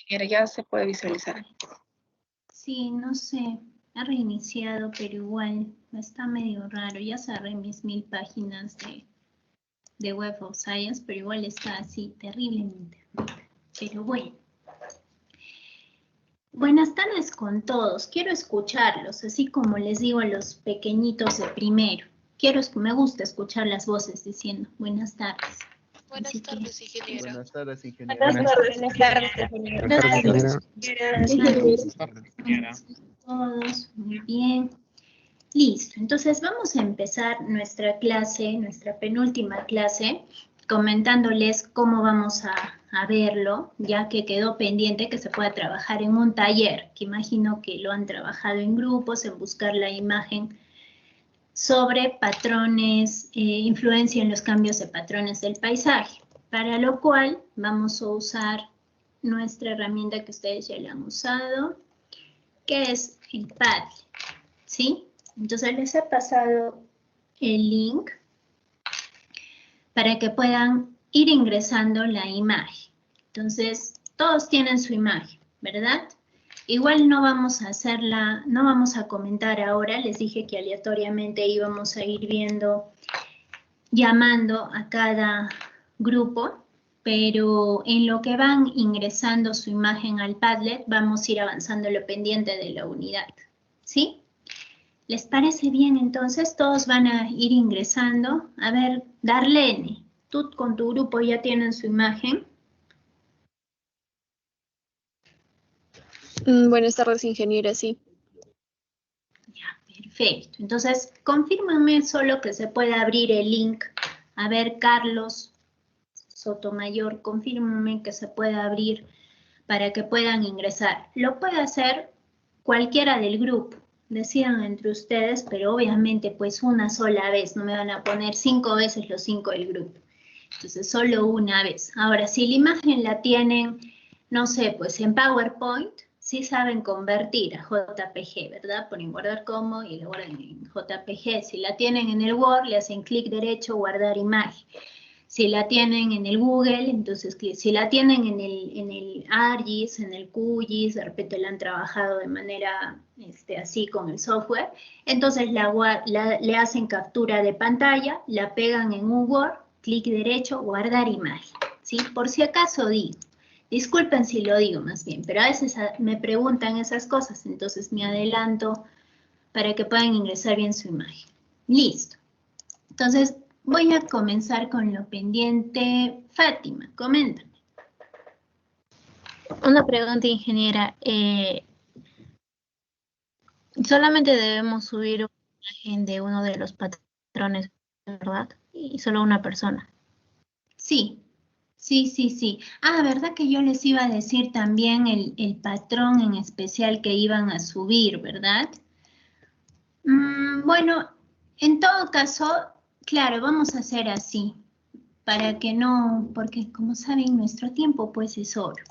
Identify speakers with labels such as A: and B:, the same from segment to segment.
A: Ingeniera, ya se puede visualizar.
B: Sí, no sé, ha reiniciado, pero igual está medio raro. Ya cerré mis 1000 páginas de Web of Science, pero igual está así terriblemente. Pero bueno. Buenas tardes con todos. Quiero escucharlos, así como les digo a los pequeñitos de primero. Me gusta escuchar las voces diciendo buenas tardes.
C: Buenas tardes, ingeniera.
D: Buenas tardes, ingeniera.
A: Buenas tardes, ingeniera.
B: Buenas tardes, todos, muy bien. Listo, entonces vamos a empezar nuestra clase, nuestra penúltima clase, comentándoles cómo vamos a verlo, ya que quedó pendiente que se pueda trabajar en un taller, que imagino que lo han trabajado en grupos, en buscar la imagen sobre patrones, influencia en los cambios de patrones del paisaje, para lo cual vamos a usar nuestra herramienta que ustedes ya la han usado, que es el Padlet, ¿sí? Entonces les he pasado el link para que puedan ir ingresando la imagen. Entonces, todos tienen su imagen, ¿verdad? Igual no vamos a hacerla, no vamos a comentar ahora, les dije que aleatoriamente íbamos a ir viendo, llamando a cada grupo, pero en lo que van ingresando su imagen al Padlet, vamos a ir avanzando lo pendiente de la unidad, ¿sí? ¿Les parece bien entonces? Todos van a ir ingresando. A ver, Darlene, tú con tu grupo ya tienen su imagen.
E: Buenas tardes, ingeniera, sí.
B: Ya, perfecto. Entonces, confírmenme solo que se pueda abrir el link. A ver, Carlos Sotomayor, confírmenme que se pueda abrir para que puedan ingresar. Lo puede hacer cualquiera del grupo. Decidan entre ustedes, pero obviamente pues una sola vez, no me van a poner 5 veces los 5 del grupo. Entonces solo una vez. Ahora, si la imagen la tienen, no sé, pues en PowerPoint, sí saben convertir a JPG, ¿verdad? Ponen guardar como y lo guardan en JPG. Si la tienen en el Word, le hacen clic derecho, guardar imagen. Si la tienen en el Google, entonces si la tienen en el ArcGIS, en el QGIS, de repente la han trabajado de manera así con el software, entonces le hacen captura de pantalla, la pegan en un Word, clic derecho, guardar imagen, ¿sí? Por si acaso digo, disculpen si lo digo más bien, pero a veces me preguntan esas cosas, entonces me adelanto para que puedan ingresar bien su imagen. Listo. Entonces, voy a comenzar con lo pendiente. Fátima, coméntame.
E: Una pregunta, ingeniera. Solamente debemos subir una imagen de uno de los patrones, ¿verdad? Y solo una persona.
B: Sí. Ah, ¿verdad que yo les iba a decir también el patrón en especial que iban a subir, ¿verdad? Bueno, en todo caso, claro, vamos a hacer así, para que no, porque como saben, nuestro tiempo pues es oro.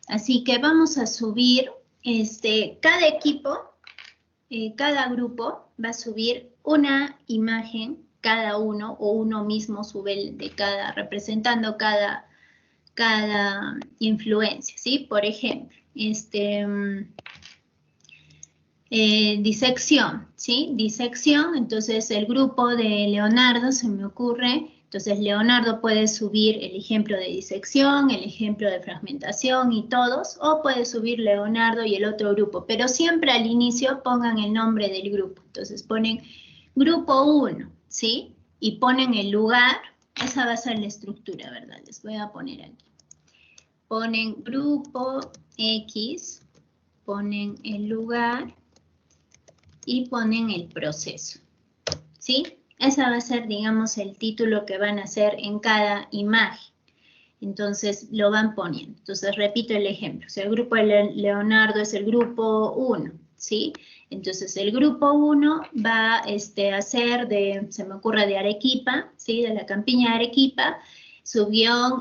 B: Así que vamos a subir, cada equipo, cada grupo va a subir una imagen, cada uno, o uno mismo sube de cada, representando cada influencia, ¿sí? Por ejemplo, disección, ¿sí? Disección, entonces el grupo de Leonardo se me ocurre, entonces Leonardo puede subir el ejemplo de disección, el ejemplo de fragmentación y todos, o puede subir Leonardo y el otro grupo, pero siempre al inicio pongan el nombre del grupo, entonces ponen grupo 1, ¿sí? Y ponen el lugar, esa va a ser la estructura, ¿verdad? Les voy a poner aquí. Ponen grupo X, ponen el lugar, y ponen el proceso, ¿sí? Esa va a ser, digamos, el título que van a hacer en cada imagen. Entonces, lo van poniendo. Entonces, repito el ejemplo. Si el grupo de Leonardo es el grupo 1, ¿sí? Entonces, el grupo 1 va a ser se me ocurre, de Arequipa, ¿sí? De la campiña de Arequipa, su guión,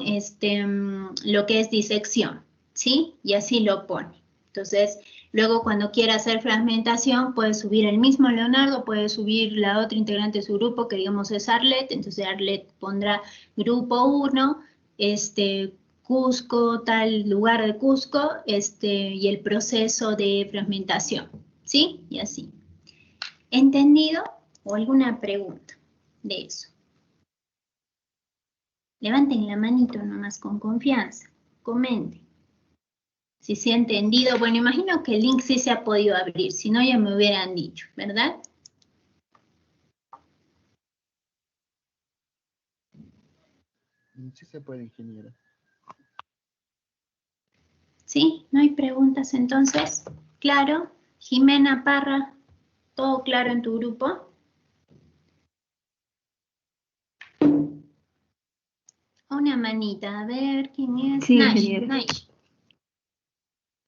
B: lo que es disección, ¿sí? Y así lo pone. Entonces, luego cuando quiera hacer fragmentación, puede subir el mismo Leonardo, puede subir la otra integrante de su grupo, que digamos es Arlet, entonces Arlet pondrá grupo 1, Q Cusco, tal lugar de Cusco, y el proceso de fragmentación, ¿sí? Y así. ¿Entendido? ¿O alguna pregunta de eso? Levanten la manito nomás con confianza, comenten. Si se ha entendido, bueno, imagino que el link sí se ha podido abrir, si no ya me hubieran dicho, ¿verdad?
D: Sí se puede, ingeniera.
B: ¿Sí? ¿No hay preguntas entonces? ¿Claro? Jimena Parra, ¿todo claro en tu grupo? Una manita, a ver, ¿quién es?
F: Sí,
B: Nash,
F: ingeniera.
B: Nash.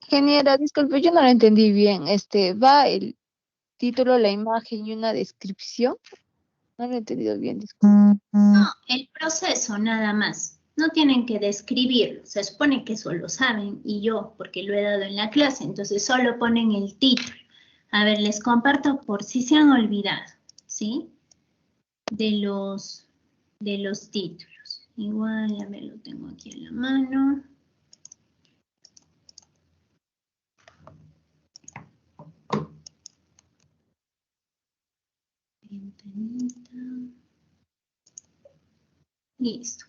F: Ingeniera, disculpe, yo no lo entendí bien. Va el título, la imagen y una descripción. No lo he entendido bien, disculpe.
B: No, el proceso nada más. No tienen que describirlo. Se supone que eso lo saben y yo, porque lo he dado en la clase, entonces solo ponen el título. A ver, les comparto por si se han olvidado, ¿sí? De los títulos. Igual, a ver, lo tengo aquí en la mano. Ventanita. Listo.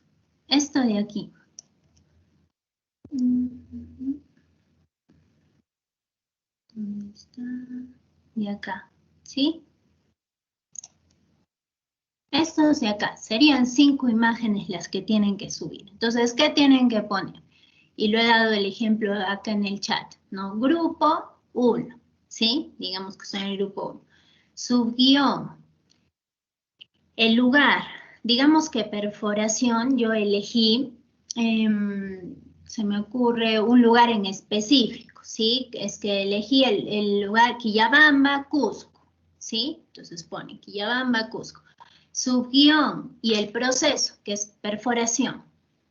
B: Esto de aquí. ¿Dónde está? De acá, ¿sí? Estos de acá, serían 5 imágenes las que tienen que subir. Entonces, ¿qué tienen que poner? Y lo he dado el ejemplo acá en el chat, ¿no? Grupo 1, ¿sí? Digamos que son el grupo 1. Subguión. El lugar, digamos que perforación, yo elegí, se me ocurre un lugar en específico, ¿sí? Es que elegí el lugar Quillabamba, Cusco, ¿sí? Entonces pone Quillabamba, Cusco. Subguión y el proceso, que es perforación,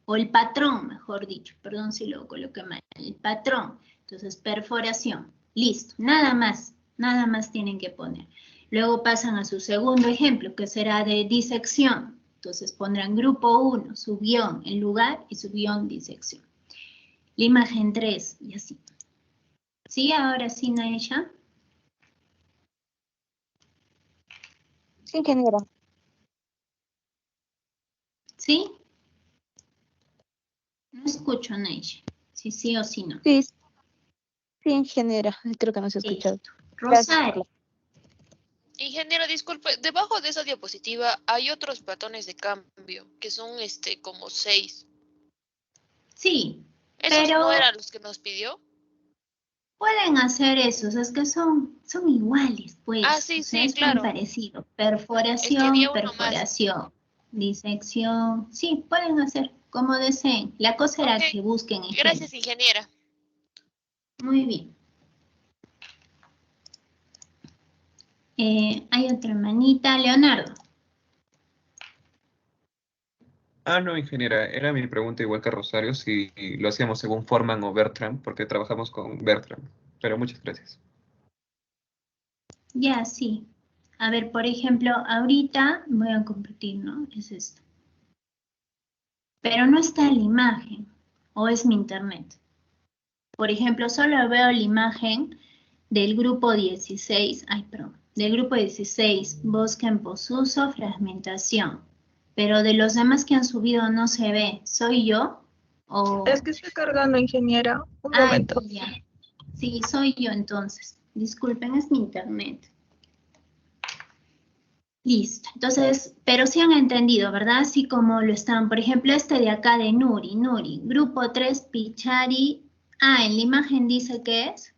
B: o el patrón, mejor dicho, perdón si lo coloqué mal, el patrón, entonces perforación, listo, nada más tienen que poner. Luego pasan a su segundo ejemplo, que será de disección. Entonces pondrán grupo 1, subguión, el lugar y subguión, disección. La imagen 3 y así. ¿Sí? Ahora sí, Naisha.
F: Sí, ingeniera.
B: ¿Sí? No escucho, Naisha. Si sí o si no.
F: Sí, sí, ingeniera. Creo que no se ha escuchado.
B: Listo. Rosario.
C: Ingeniero, disculpe, debajo de esa diapositiva hay otros patrones de cambio, que son como 6.
B: Sí,
C: ¿Esos
B: pero
C: no eran los que nos pidió?
B: pueden hacer esos, es que son iguales, pues.
C: Ah, sí,
B: O sea,
C: sí,
B: es muy
C: claro.
B: parecido.
C: Es que había
B: Perforación,
C: uno más.
B: perforación, disección. Sí, pueden hacer como deseen. La cosa era
C: Ok,
B: que busquen ejemplos.
C: gracias, ingeniera.
B: Muy bien. Hay otra hermanita, Leonardo.
G: No, ingeniera, era mi pregunta igual que Rosario, si lo hacíamos según Forman o Bertrand, porque trabajamos con Bertrand, pero muchas gracias.
B: Ya, sí. A ver, por ejemplo, ahorita voy a compartir, ¿no? Es esto. Pero no está la imagen, o es mi internet. Por ejemplo, solo veo la imagen del grupo 16, del grupo 16, bosque en posuso, fragmentación. Pero de los demás que han subido no se ve. ¿Soy yo? ¿O...
A: Es que estoy cargando, ingeniera. Un
B: Ah,
A: momento.
B: ya. Sí, soy yo entonces. Disculpen, es mi internet. Listo. Entonces, pero sí han entendido, ¿verdad? Así como lo están, por ejemplo, este de acá de Nuri, grupo 3, Pichari. En la imagen dice que es.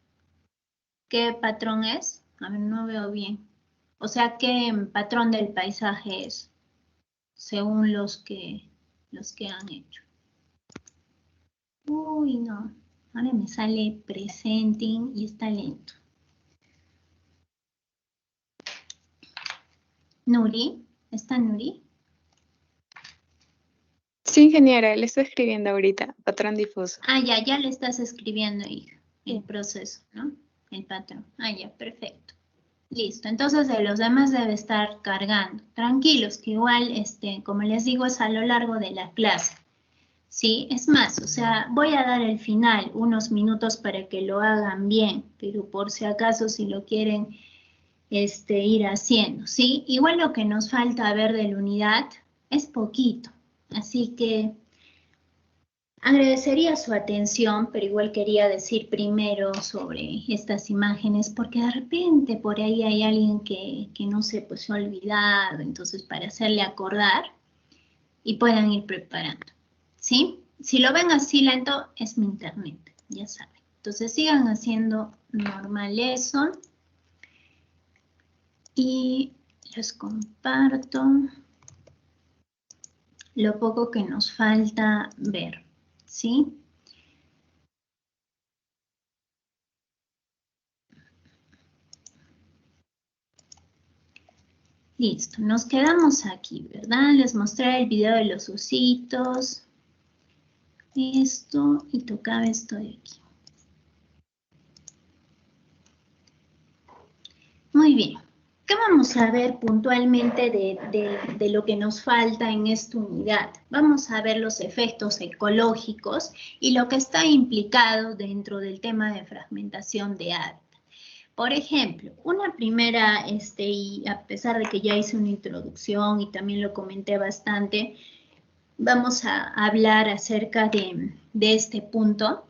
B: ¿Qué patrón es? A ver, no veo bien. O sea, ¿qué patrón del paisaje es? Según los que han hecho. Uy, no. Ahora me sale presenting y está lento. Nuri, ¿está Nuri?
H: Sí, ingeniera, le estoy escribiendo ahorita, patrón difuso.
B: Ya le estás escribiendo, hija, el proceso, ¿no? El patrón. Ya, perfecto. Listo, entonces de los demás debe estar cargando. Tranquilos, que igual, como les digo, es a lo largo de la clase. ¿sí? Es más, o sea, voy a dar el final, unos minutos para que lo hagan bien, pero por si acaso si lo quieren ir haciendo, ¿sí? Igual lo que nos falta ver de la unidad es poquito, así que agradecería su atención, pero igual quería decir primero sobre estas imágenes, porque de repente por ahí hay alguien que no sé, pues se ha olvidado, entonces para hacerle acordar y puedan ir preparando, ¿sí? Si lo ven así lento, es mi internet, ya saben. Entonces sigan haciendo normal eso. Y les comparto lo poco que nos falta ver, ¿sí? Listo, nos quedamos aquí, ¿verdad? Les mostré el video de los ositos. Esto, y tocaba esto de aquí. Muy bien. ¿Qué vamos a ver puntualmente de lo que nos falta en esta unidad? Vamos a ver los efectos ecológicos y lo que está implicado dentro del tema de fragmentación de hábitat. Por ejemplo, una primera, y a pesar de que ya hice una introducción y también lo comenté bastante, vamos a hablar acerca de este punto,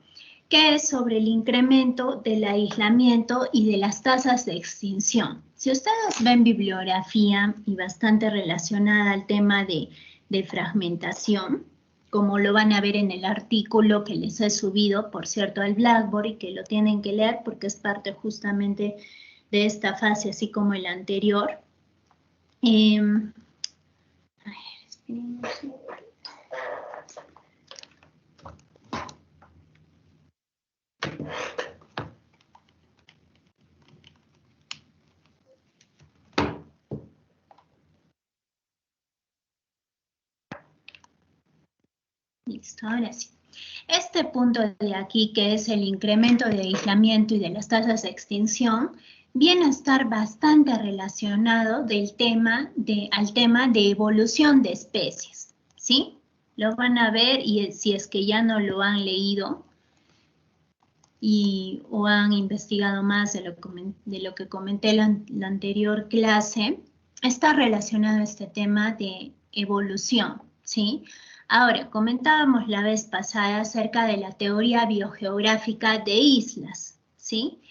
B: que es sobre el incremento del aislamiento y de las tasas de extinción. Si ustedes ven bibliografía y bastante relacionada al tema de fragmentación, como lo van a ver en el artículo que les he subido, por cierto, al Blackboard y que lo tienen que leer porque es parte justamente de esta fase, así como el anterior. A ver, esperen un segundo. Listo, ahora sí. Este punto de aquí, que es el incremento de aislamiento y de las tasas de extinción, viene a estar bastante relacionado al tema de evolución de especies, ¿sí? Lo van a ver y si es que ya no lo han leído o han investigado más de lo que comenté en la anterior clase, está relacionado a este tema de evolución, ¿sí? Ahora, comentábamos la vez pasada acerca de la teoría biogeográfica de islas, ¿sí?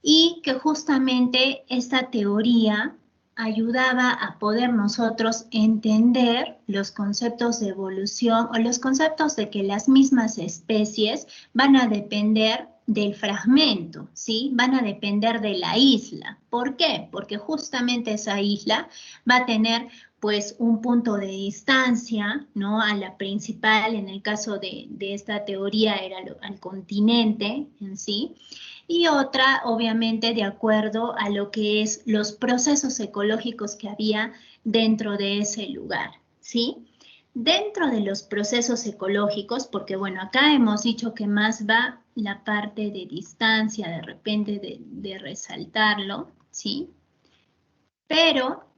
B: Y que justamente esta teoría ayudaba a poder nosotros entender los conceptos de evolución o los conceptos de que las mismas especies van a depender del fragmento, ¿sí? Van a depender de la isla. ¿Por qué? Porque justamente esa isla va a tener pues un punto de distancia, ¿no? A la principal, en el caso de esta teoría era al continente en sí, y otra, obviamente, de acuerdo a lo que es los procesos ecológicos que había dentro de ese lugar, ¿sí? Dentro de los procesos ecológicos, porque bueno, acá hemos dicho que más va la parte de distancia, de repente de resaltarlo, ¿sí? Pero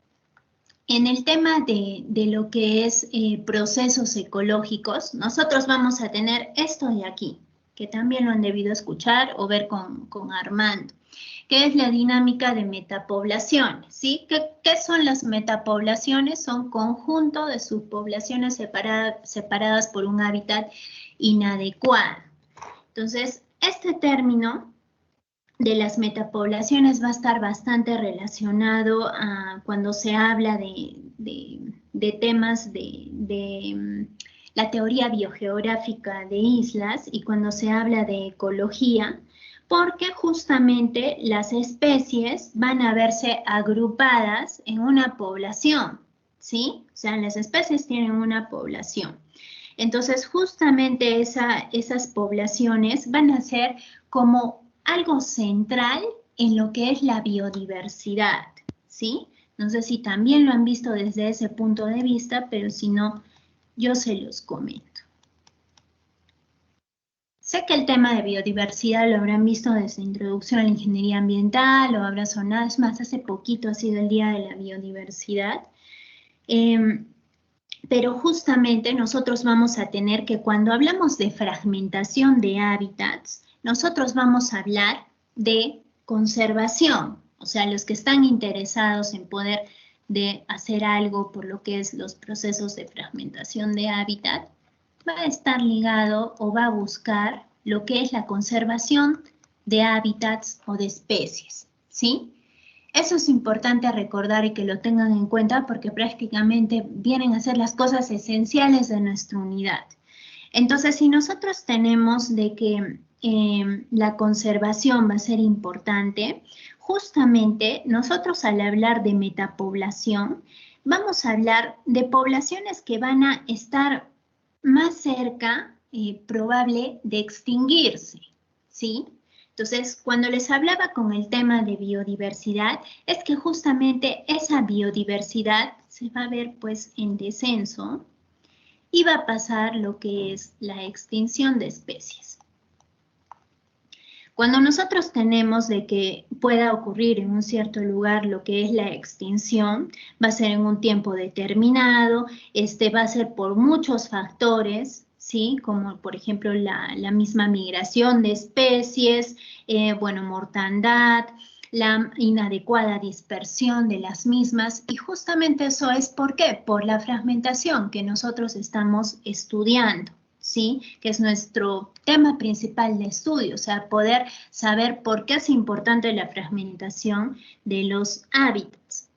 B: en el tema de lo que es procesos ecológicos, nosotros vamos a tener esto de aquí, que también lo han debido escuchar o ver con Armando, que es la dinámica de metapoblaciones, ¿sí? ¿Qué son las metapoblaciones? Son conjunto de subpoblaciones separadas por un hábitat inadecuado. Entonces, este término de las metapoblaciones va a estar bastante relacionado a cuando se habla de temas de la teoría biogeográfica de islas y cuando se habla de ecología, porque justamente las especies van a verse agrupadas en una población, ¿sí? O sea, las especies tienen una población. Entonces, justamente esas poblaciones van a ser como algo central en lo que es la biodiversidad, ¿sí? No sé si también lo han visto desde ese punto de vista, pero si no, yo se los comento. Sé que el tema de biodiversidad lo habrán visto desde Introducción a la Ingeniería Ambiental o habrá sonado, es más, hace poquito ha sido el Día de la Biodiversidad. Pero justamente nosotros vamos a tener que cuando hablamos de fragmentación de hábitats, nosotros vamos a hablar de conservación. O sea, los que están interesados en poder hacer algo por lo que es los procesos de fragmentación de hábitat, va a estar ligado o va a buscar lo que es la conservación de hábitats o de especies, ¿sí? Eso es importante recordar y que lo tengan en cuenta porque prácticamente vienen a ser las cosas esenciales de nuestra unidad. Entonces, si nosotros tenemos de que la conservación va a ser importante, justamente nosotros al hablar de metapoblación, vamos a hablar de poblaciones que van a estar más cerca, probable de extinguirse, ¿sí? Entonces, cuando les hablaba con el tema de biodiversidad, es que justamente esa biodiversidad se va a ver pues en descenso y va a pasar lo que es la extinción de especies. Cuando nosotros tenemos de que pueda ocurrir en un cierto lugar lo que es la extinción, va a ser en un tiempo determinado, va a ser por muchos factores, ¿sí? Como por ejemplo la misma migración de especies, mortandad, la inadecuada dispersión de las mismas, y justamente eso es ¿por qué? Por la fragmentación que nosotros estamos estudiando, ¿sí? Que es nuestro tema principal de estudio, o sea, poder saber por qué es importante la fragmentación de los hábitats.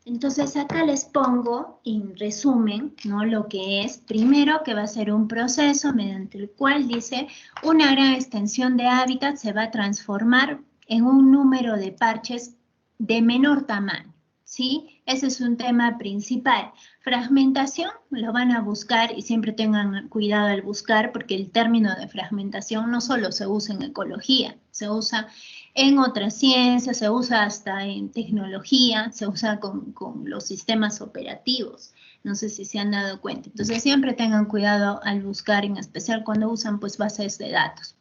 B: Entonces acá les pongo en resumen, ¿no? Lo que es, primero que va a ser un proceso mediante el cual dice una gran extensión de hábitat se va a transformar en un número de parches de menor tamaño, ¿sí? Ese es un tema principal. Fragmentación lo van a buscar y siempre tengan cuidado al buscar porque el término de fragmentación no solo se usa en ecología, se usa en otras ciencias, se usa hasta en tecnología, se usa con los sistemas operativos. No sé si se han dado cuenta. Entonces siempre tengan cuidado al buscar, en especial cuando usan pues bases de datos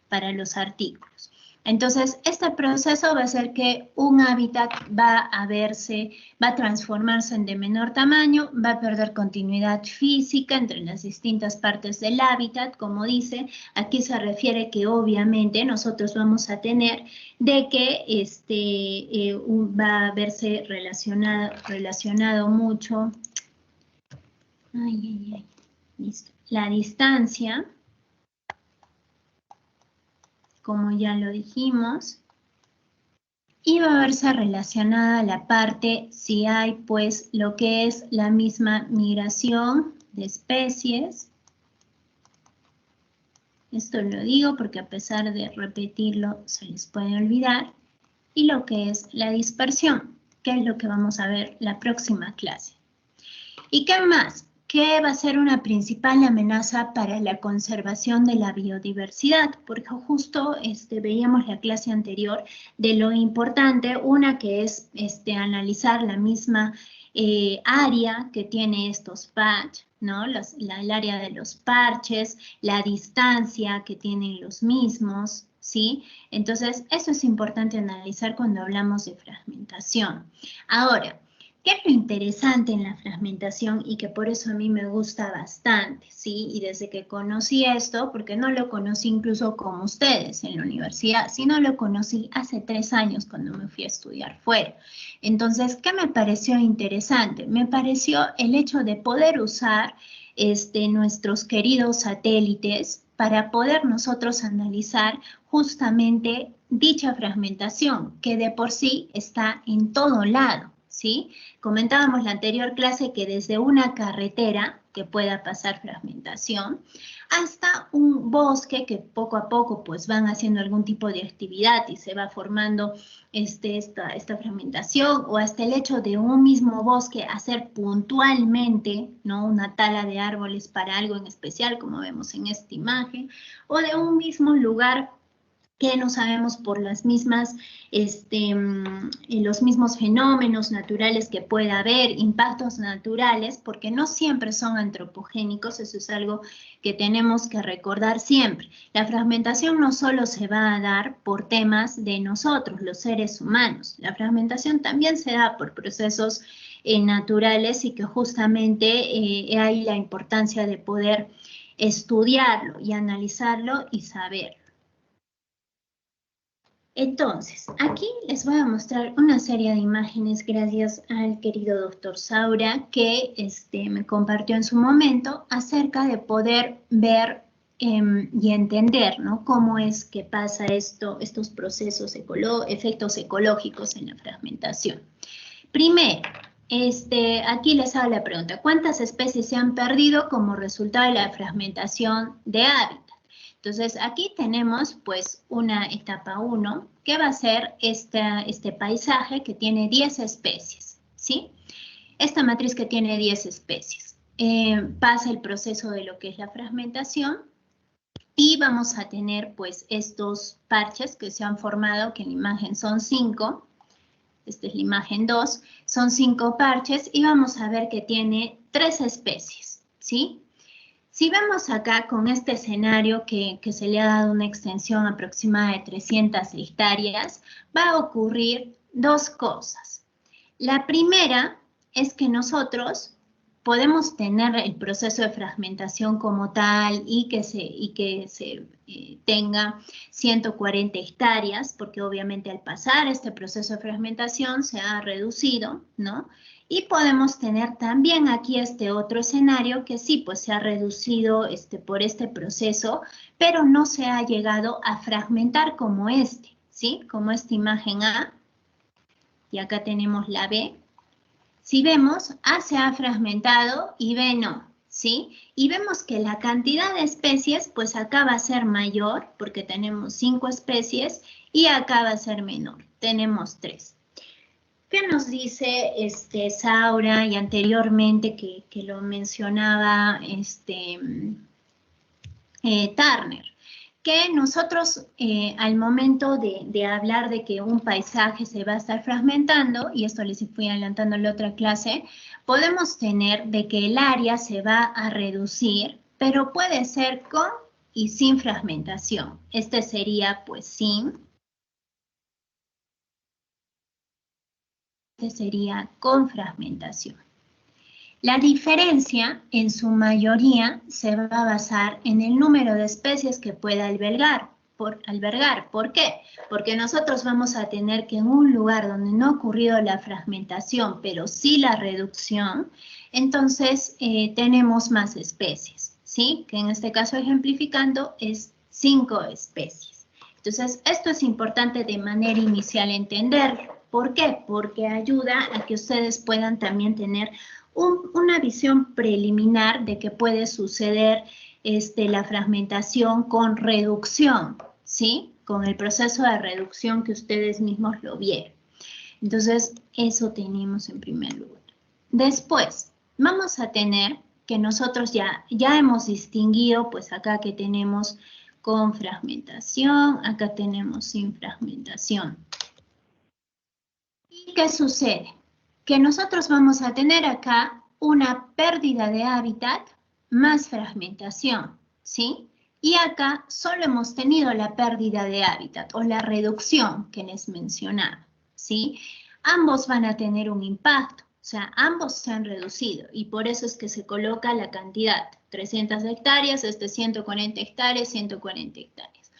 B: para los artículos. Entonces, este proceso va a hacer que un hábitat va a transformarse en de menor tamaño, va a perder continuidad física entre las distintas partes del hábitat, como dice, aquí se refiere que obviamente nosotros vamos a tener de que va a verse relacionado mucho, listo, la distancia, como ya lo dijimos, y va a verse relacionada a la parte si hay pues lo que es la misma migración de especies. Esto lo digo porque a pesar de repetirlo se les puede olvidar. Y lo que es la dispersión, que es lo que vamos a ver la próxima clase. ¿Y qué más? ¿Qué va a ser una principal amenaza para la conservación de la biodiversidad? Porque justo veíamos la clase anterior de lo importante, una que es analizar la misma área que tiene estos patches, ¿no? El área de los parches, la distancia que tienen los mismos, ¿sí? Entonces, eso es importante analizar cuando hablamos de fragmentación. Ahora, ¿qué es lo interesante en la fragmentación y que por eso a mí me gusta bastante, ¿sí? Y desde que conocí esto, porque no lo conocí incluso como ustedes en la universidad, sino lo conocí hace 3 años cuando me fui a estudiar fuera. Entonces, ¿qué me pareció interesante? Me pareció el hecho de poder usar nuestros queridos satélites para poder nosotros analizar justamente dicha fragmentación, que de por sí está en todo lado, ¿sí? Comentábamos la anterior clase que desde una carretera que pueda pasar fragmentación hasta un bosque que poco a poco pues van haciendo algún tipo de actividad y se va formando esta fragmentación, o hasta el hecho de un mismo bosque hacer puntualmente, ¿no? Una tala de árboles para algo en especial como vemos en esta imagen, o de un mismo lugar que no sabemos por las mismas, los mismos fenómenos naturales que pueda haber, impactos naturales, porque no siempre son antropogénicos, eso es algo que tenemos que recordar siempre. La fragmentación no solo se va a dar por temas de nosotros, los seres humanos, la fragmentación también se da por procesos naturales y que justamente hay la importancia de poder estudiarlo y analizarlo y saber. Entonces, aquí les voy a mostrar una serie de imágenes gracias al querido doctor Saura que me compartió en su momento acerca de poder ver y entender, ¿no? Cómo es que pasa estos procesos, efectos ecológicos en la fragmentación. Primero, aquí les hago la pregunta, ¿cuántas especies se han perdido como resultado de la fragmentación de hábitat? Entonces, aquí tenemos pues una etapa 1, que va a ser este paisaje que tiene 10 especies, ¿sí? Esta matriz que tiene 10 especies. Pasa el proceso de lo que es la fragmentación y vamos a tener pues estos parches que se han formado, que en la imagen son 5. Esta es la imagen 2. Son 5 parches y vamos a ver que tiene 3 especies, ¿sí? Si vemos acá con este escenario que se le ha dado una extensión aproximada de 300 hectáreas, va a ocurrir 2 cosas. La primera es que nosotros podemos tener el proceso de fragmentación como tal y que se tenga 140 hectáreas, porque obviamente al pasar este proceso de fragmentación se ha reducido, ¿no? Y podemos tener también aquí este otro escenario que sí, pues se ha reducido por este proceso, pero no se ha llegado a fragmentar como ¿sí? Como esta imagen A, y acá tenemos la B. Si vemos, A se ha fragmentado y B no, ¿sí? Y vemos que la cantidad de especies, pues acá va a ser mayor, porque tenemos 5 especies, y acá va a ser menor, tenemos 3. ¿Qué nos dice Saura y anteriormente que lo mencionaba Turner? Que nosotros al momento de hablar de que un paisaje se va a estar fragmentando, y esto les fui adelantando en la otra clase, podemos tener de que el área se va a reducir, pero puede ser con y sin fragmentación. Este sería pues sin. Este sería con fragmentación. La diferencia, en su mayoría, se va a basar en el número de especies que pueda albergar. ¿Por qué? Porque nosotros vamos a tener que en un lugar donde no ha ocurrido la fragmentación, pero sí la reducción, entonces tenemos más especies, ¿sí? Que en este caso, ejemplificando, es 5 especies. Entonces, esto es importante de manera inicial entenderlo. ¿Por qué? Porque ayuda a que ustedes puedan también tener una visión preliminar de que puede suceder la fragmentación con reducción, ¿sí? Con el proceso de reducción que ustedes mismos lo vieron. Entonces, eso tenemos en primer lugar. Después, vamos a tener que nosotros ya hemos distinguido, pues acá que tenemos con fragmentación, acá tenemos sin fragmentación. ¿Y qué sucede? Que nosotros vamos a tener acá una pérdida de hábitat más fragmentación, ¿sí? Y acá solo hemos tenido la pérdida de hábitat o la reducción que les mencionaba, ¿sí? Ambos van a tener un impacto, o sea, ambos se han reducido y por eso es que se coloca la cantidad, 300 hectáreas, 140 hectáreas, 140 hectáreas.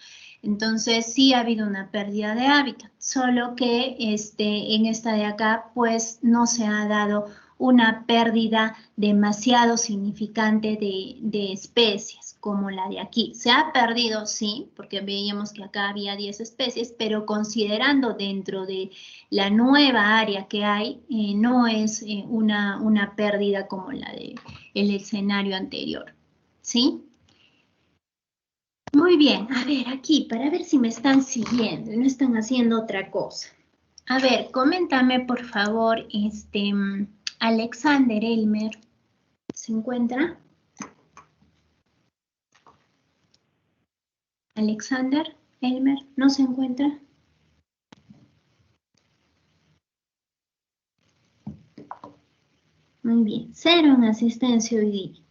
B: Entonces, sí ha habido una pérdida de hábitat, solo que en esta de acá, pues, no se ha dado una pérdida demasiado significante de especies, como la de aquí. Se ha perdido, sí, porque veíamos que acá había 10 especies, pero considerando dentro de la nueva área que hay, no es una pérdida como la del escenario anterior, ¿sí? Muy bien, a ver, aquí, para ver si me están siguiendo y no están haciendo otra cosa. A ver, coméntame, por favor, Alexander Elmer, ¿se encuentra? Alexander Elmer, ¿no se encuentra? Muy bien, 0 en asistencia hoy día.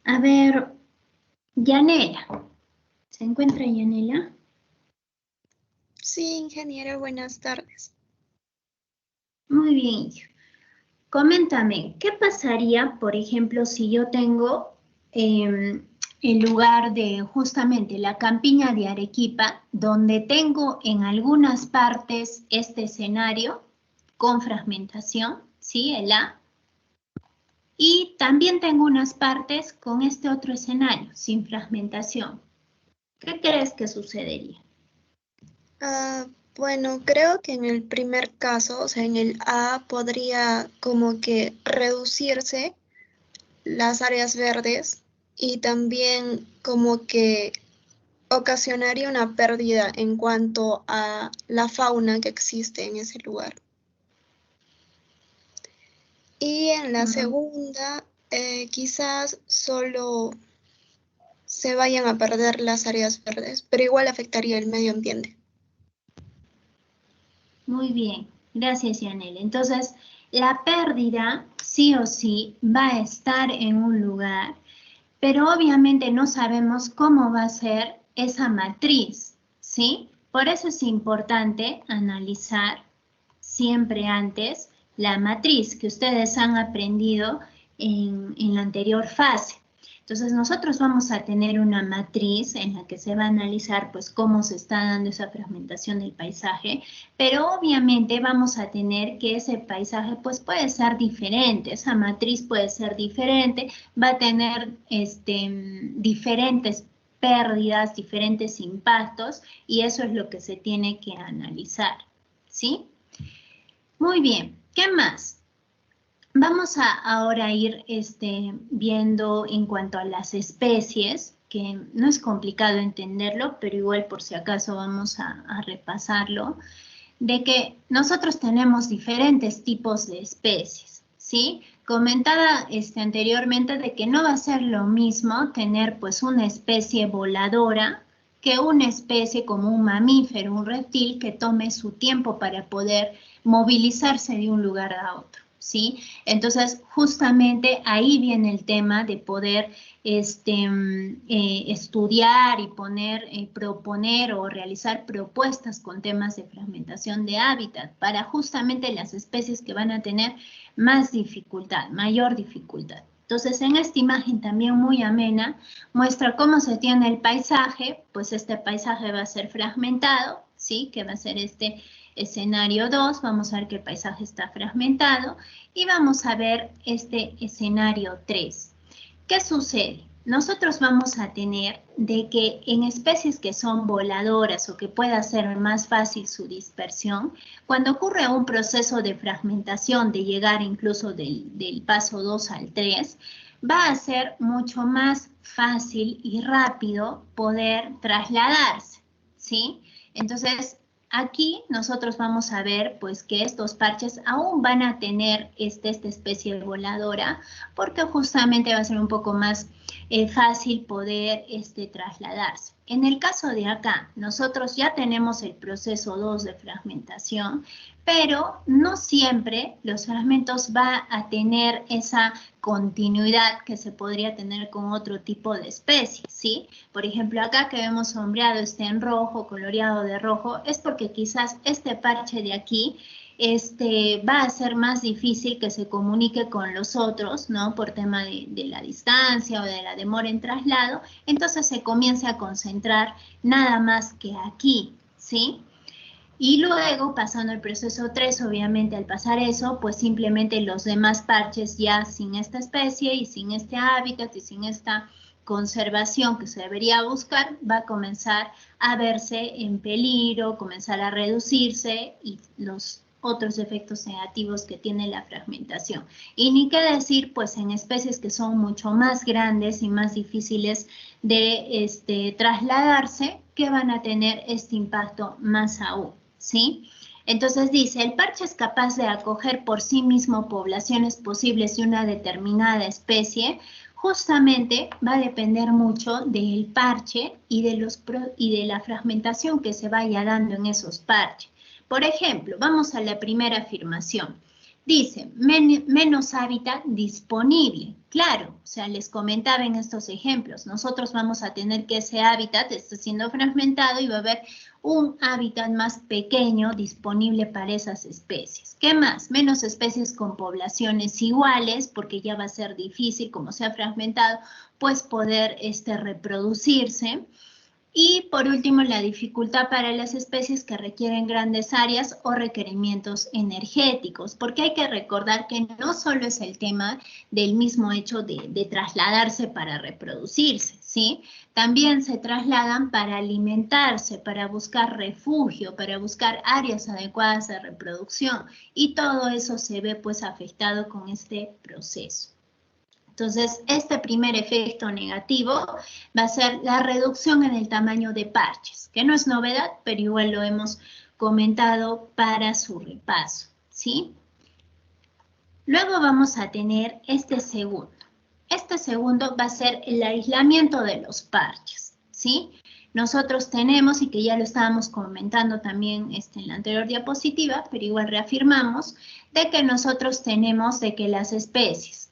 B: A ver, Yanela, ¿se encuentra Yanela?
D: Sí, ingeniero, buenas tardes.
B: Muy bien. Coméntame, ¿qué pasaría, por ejemplo, si yo tengo en lugar de justamente la campiña de Arequipa, donde tengo en algunas partes este escenario con fragmentación, ¿sí? El A. Y también tengo unas partes con este otro escenario, sin fragmentación. ¿Qué crees que sucedería?
D: Bueno, creo que en el primer caso, o sea, en el A, podría como que reducirse las áreas verdes y también como que ocasionaría una pérdida en cuanto a la fauna que existe en ese lugar. Y en la segunda, quizás solo se vayan a perder las áreas verdes, pero igual afectaría el medio ambiente.
B: Muy bien, gracias Yanel. Entonces, la pérdida sí o sí va a estar en un lugar, pero obviamente no sabemos cómo va a ser esa matriz, ¿sí? Por eso es importante analizar siempre antes la matriz que ustedes han aprendido en la anterior fase. Entonces nosotros vamos a tener una matriz en la que se va a analizar pues cómo se está dando esa fragmentación del paisaje, pero obviamente vamos a tener que ese paisaje pues puede ser diferente, esa matriz puede ser diferente, va a tener diferentes pérdidas, diferentes impactos y eso es lo que se tiene que analizar, ¿sí? Muy bien, ¿qué más? Vamos a ahora ir viendo en cuanto a las especies, que no es complicado entenderlo, pero igual por si acaso vamos a repasarlo, de que nosotros tenemos diferentes tipos de especies, ¿sí? Comentaba anteriormente de que no va a ser lo mismo tener pues una especie voladora que una especie como un mamífero, un reptil que tome su tiempo para poder movilizarse de un lugar a otro, ¿sí? Entonces, justamente ahí viene el tema de poder estudiar y proponer o realizar propuestas con temas de fragmentación de hábitat para justamente las especies que van a tener más dificultad, mayor dificultad. Entonces, en esta imagen también muy amena, muestra cómo se tiene el paisaje, pues este paisaje va a ser fragmentado, ¿sí? Que va a ser este escenario 2, vamos a ver que el paisaje está fragmentado, y vamos a ver este escenario 3. ¿Qué sucede? Nosotros vamos a tener de que en especies que son voladoras o que pueda ser más fácil su dispersión, cuando ocurre un proceso de fragmentación, de llegar incluso del paso 2 al 3, va a ser mucho más fácil y rápido poder trasladarse, ¿sí? Entonces, aquí nosotros vamos a ver pues que estos parches aún van a tener esta especie voladora porque justamente va a ser un poco más fácil poder trasladarse. En el caso de acá, nosotros ya tenemos el proceso 2 de fragmentación, pero no siempre los fragmentos va a tener esa continuidad que se podría tener con otro tipo de especies, ¿sí? Por ejemplo, acá que vemos sombreado en rojo, coloreado de rojo, es porque quizás este parche de aquí va a ser más difícil que se comunique con los otros, ¿no? Por tema de la distancia o de la demora en traslado, entonces se comienza a concentrar nada más que aquí, ¿sí? Y luego, pasando el proceso 3, obviamente al pasar eso, pues simplemente los demás parches ya sin esta especie y sin este hábitat y sin esta conservación que se debería buscar, va a comenzar a verse en peligro, comenzar a reducirse y los otros efectos negativos que tiene la fragmentación. Y ni qué decir, pues en especies que son mucho más grandes y más difíciles de trasladarse, que van a tener este impacto más aún, ¿sí? Entonces dice, el parche es capaz de acoger por sí mismo poblaciones posibles de una determinada especie. Justamente va a depender mucho del parche y de la fragmentación que se vaya dando en esos parches. Por ejemplo, vamos a la primera afirmación. Dice, menos hábitat disponible. Claro, o sea, les comentaba en estos ejemplos, nosotros vamos a tener que ese hábitat esté siendo fragmentado y va a haber un hábitat más pequeño disponible para esas especies. ¿Qué más? Menos especies con poblaciones iguales, porque ya va a ser difícil, como se ha fragmentado, pues poder reproducirse. Y por último, la dificultad para las especies que requieren grandes áreas o requerimientos energéticos, porque hay que recordar que no solo es el tema del mismo hecho de trasladarse para reproducirse, ¿sí? También se trasladan para alimentarse, para buscar refugio, para buscar áreas adecuadas de reproducción, y todo eso se ve pues afectado con este proceso. Entonces, este primer efecto negativo va a ser la reducción en el tamaño de parches, que no es novedad, pero igual lo hemos comentado para su repaso, ¿sí? Luego vamos a tener este segundo. Este segundo va a ser el aislamiento de los parches, ¿sí? Nosotros tenemos, y que ya lo estábamos comentando también en la anterior diapositiva, pero igual reafirmamos, de que nosotros tenemos de que las especies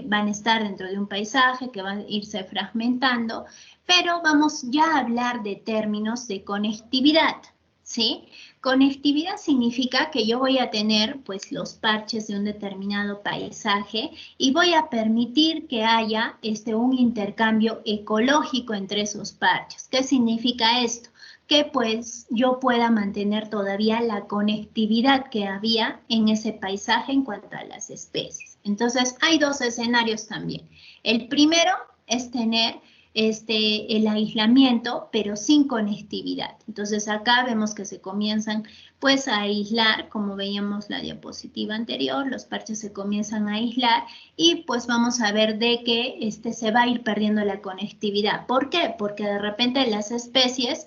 B: van a estar dentro de un paisaje que va a irse fragmentando, pero vamos ya a hablar de términos de conectividad, ¿sí? Conectividad significa que yo voy a tener pues los parches de un determinado paisaje y voy a permitir que haya un intercambio ecológico entre esos parches. ¿Qué significa esto? Que pues yo pueda mantener todavía la conectividad que había en ese paisaje en cuanto a las especies. Entonces hay dos escenarios también. El primero es tener el aislamiento, pero sin conectividad. Entonces acá vemos que se comienzan pues a aislar, como veíamos la diapositiva anterior, los parches se comienzan a aislar y pues vamos a ver de que se va a ir perdiendo la conectividad. ¿Por qué? Porque de repente las especies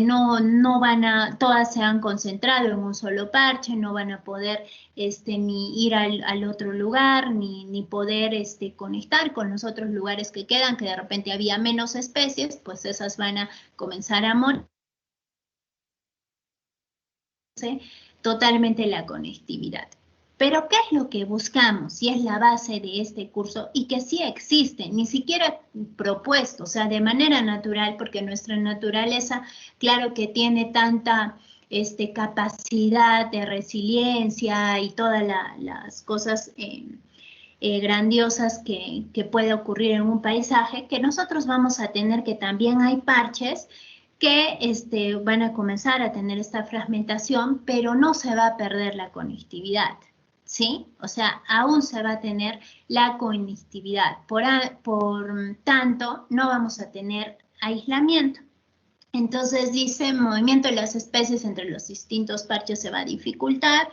B: no van a, todas se han concentrado en un solo parche, no van a poder ni ir al otro lugar, ni poder conectar con los otros lugares que quedan, que de repente había menos especies, pues esas van a comenzar a morir. Totalmente la conectividad. Pero ¿qué es lo que buscamos? Y es la base de este curso y que sí existe, ni siquiera propuesto, o sea, de manera natural, porque nuestra naturaleza, claro que tiene tanta capacidad de resiliencia y todas las cosas grandiosas que puede ocurrir en un paisaje, que nosotros vamos a tener que también hay parches que van a comenzar a tener esta fragmentación, pero no se va a perder la conectividad, ¿sí? O sea, aún se va a tener la conectividad. Por tanto, no vamos a tener aislamiento. Entonces dice, movimiento de las especies entre los distintos parches se va a dificultar,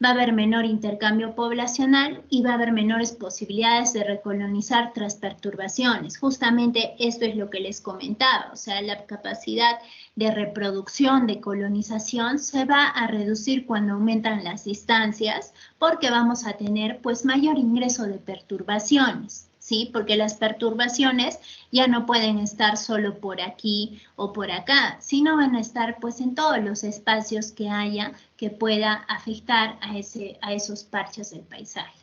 B: va a haber menor intercambio poblacional y va a haber menores posibilidades de recolonizar tras perturbaciones. Justamente esto es lo que les comentaba, o sea, la capacidad de reproducción, de colonización, se va a reducir cuando aumentan las distancias, porque vamos a tener pues mayor ingreso de perturbaciones, ¿sí? Porque las perturbaciones ya no pueden estar solo por aquí o por acá, sino van a estar pues en todos los espacios que haya que pueda afectar a esos parches del paisaje.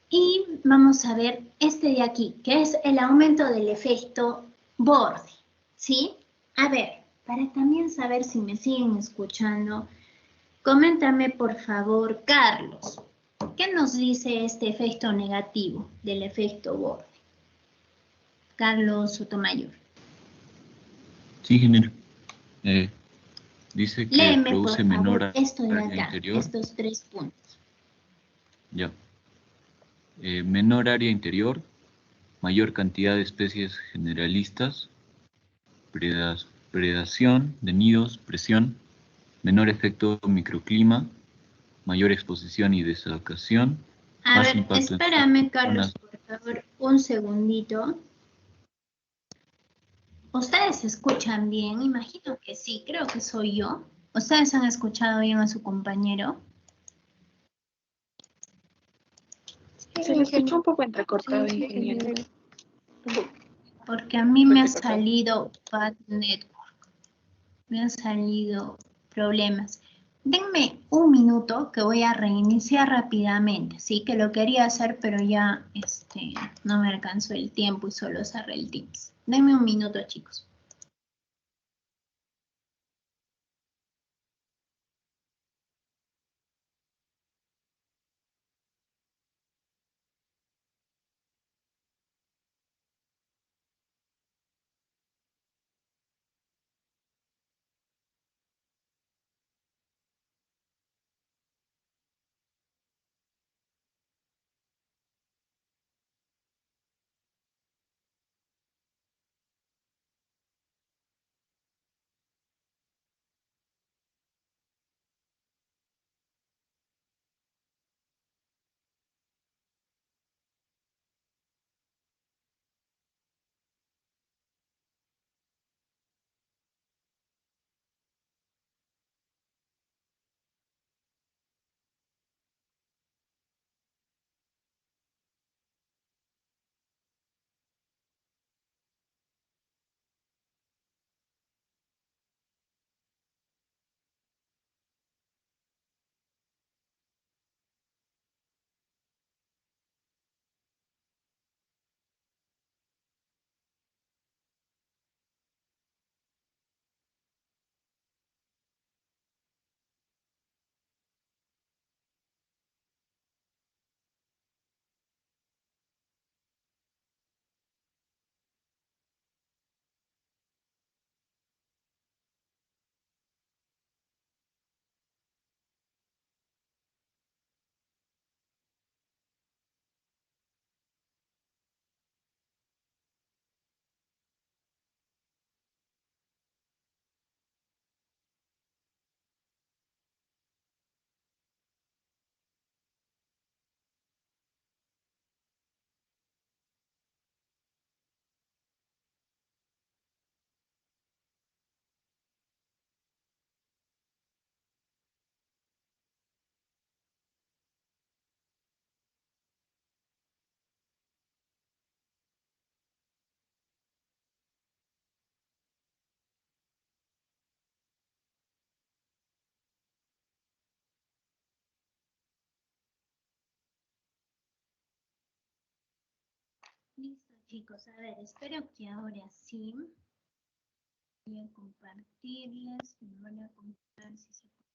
B: Y vamos a ver de aquí, que es el aumento del efecto borde, ¿sí? A ver, para también saber si me siguen escuchando, coméntame por favor, Carlos. ¿Qué nos dice este efecto negativo del efecto borde? Carlos Sotomayor.
I: Sí, ingeniero. Dice que
B: léeme,
I: produce
B: por favor,
I: menor
B: esto de
I: área
B: acá,
I: interior.
B: estos 3 puntos.
I: Ya. Menor área interior, mayor cantidad de especies generalistas, predación de nidos, presión, menor efecto microclima, mayor exposición y desacación.
B: A ver, espérame, Carlos, por favor, un segundito. ¿Ustedes escuchan bien? Imagino que sí, creo que soy yo. ¿Ustedes han escuchado bien a su compañero?
H: Se le escucha un poco entrecortado, ingeniero.
B: Porque a mí me ha salido Bad Network. Me han salido problemas. Denme un minuto que voy a reiniciar rápidamente. Sí, que lo quería hacer, pero ya no me alcanzó el tiempo y solo cerré el Teams. Denme un minuto, chicos. Listo, chicos. A ver, espero que ahora sí. Voy a compartirles. Me van a compartir si se puede.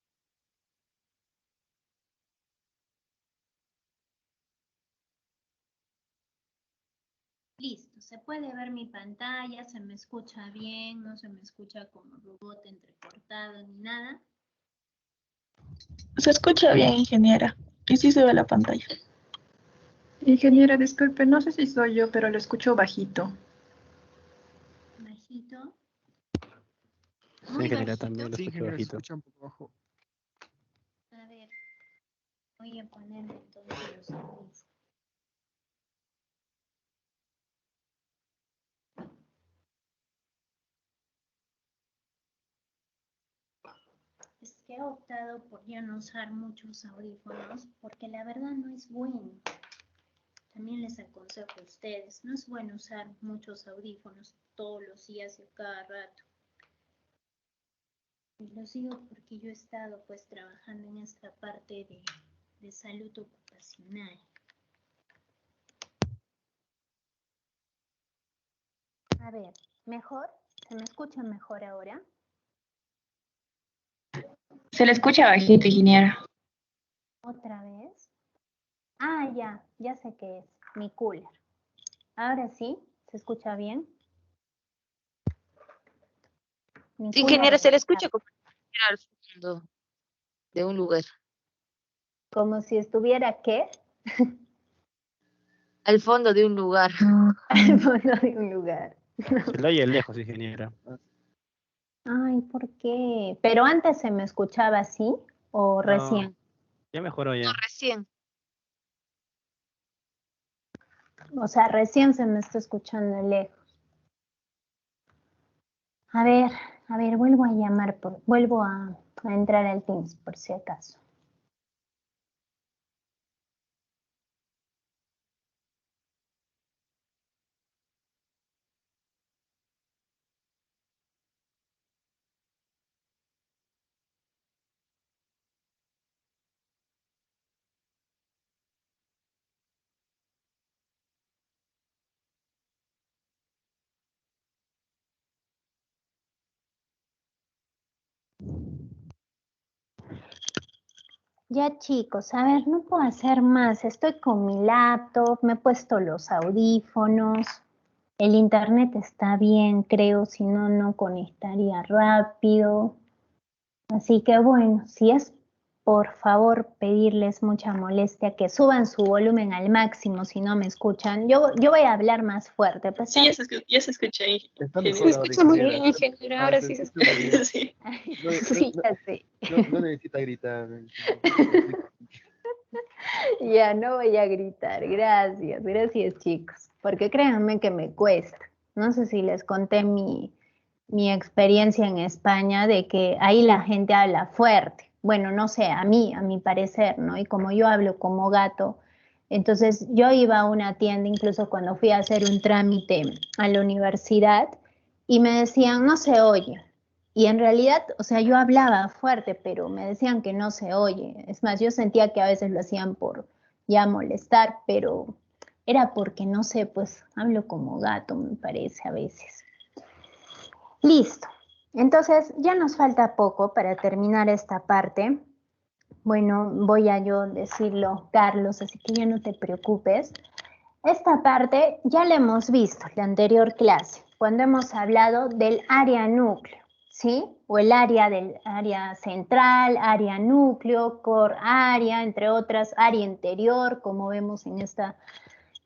B: Listo, se puede ver mi pantalla, se me escucha bien, no se me escucha como robot entrecortado ni nada.
A: Se escucha bien, ingeniera. Y sí se ve la pantalla. Ingeniera, disculpe, no sé si soy yo, pero lo escucho bajito.
B: Bajito.
J: Sí,
B: Muy
J: ingeniera,
B: bajito.
J: también lo
K: Sí,
J: escucho
K: ingeniero, se
J: bajito.
K: escucha un poco bajo.
B: A ver, voy a poner entonces los audífonos. Es que he optado por ya no usar muchos audífonos porque la verdad no es bueno. También les aconsejo a ustedes, no es bueno usar muchos audífonos todos los días y a cada rato. Y lo digo porque yo he estado pues trabajando en esta parte de salud ocupacional. A ver, ¿mejor? ¿Se me escucha mejor ahora?
H: Se le escucha bajito, ingeniera.
B: ¿Otra vez? Ah, ya sé qué es, mi cooler. Ahora sí, ¿se escucha bien? Mi
F: Sí,
B: cooler
F: ingeniera, se
B: de
F: le escucha
B: escape.
F: como si estuviera al fondo de un lugar.
B: Como si estuviera, ¿qué?
F: Al fondo de un lugar.
B: Al fondo de un lugar.
J: Se le oye lejos, ingeniera.
B: Ay, ¿por qué? ¿Pero antes se me escuchaba así o
J: No,
B: recién?
J: ya mejoró ya.
F: Recién.
B: O sea, recién se me está escuchando lejos. A ver, vuelvo a llamar, vuelvo a entrar al Teams por si acaso. Ya chicos, a ver, no puedo hacer más. Estoy con mi laptop, me he puesto los audífonos. El internet está bien, creo, si no, no conectaría rápido. Así que bueno, si es por favor pedirles mucha molestia que suban su volumen al máximo si no me escuchan. Yo voy a hablar más fuerte. Pues,
A: Sí, ya se escucha ahí.
H: Se escucha muy bien, ingeniero. Ahora sí se escucha bien.
A: Sí.
B: sí, ya sé.
K: No necesita gritar.
B: Ya no voy a gritar. Gracias chicos. Porque créanme que me cuesta. No sé si les conté mi experiencia en España de que ahí la gente habla fuerte. Bueno, no sé, a mi parecer, ¿no? Y como yo hablo como gato, entonces yo iba a una tienda incluso cuando fui a hacer un trámite a la universidad y me decían, no se oye. Y en realidad, o sea, yo hablaba fuerte, pero me decían que no se oye. Es más, yo sentía que a veces lo hacían por ya molestar, pero era porque, no sé, pues hablo como gato, me parece a veces. Listo. Entonces, ya nos falta poco para terminar esta parte. Bueno, voy a yo decirlo, Carlos, así que ya no te preocupes. Esta parte ya la hemos visto en la anterior clase, cuando hemos hablado del área núcleo, ¿sí? O el área del área central, área núcleo, core área, entre otras, área interior, como vemos en esta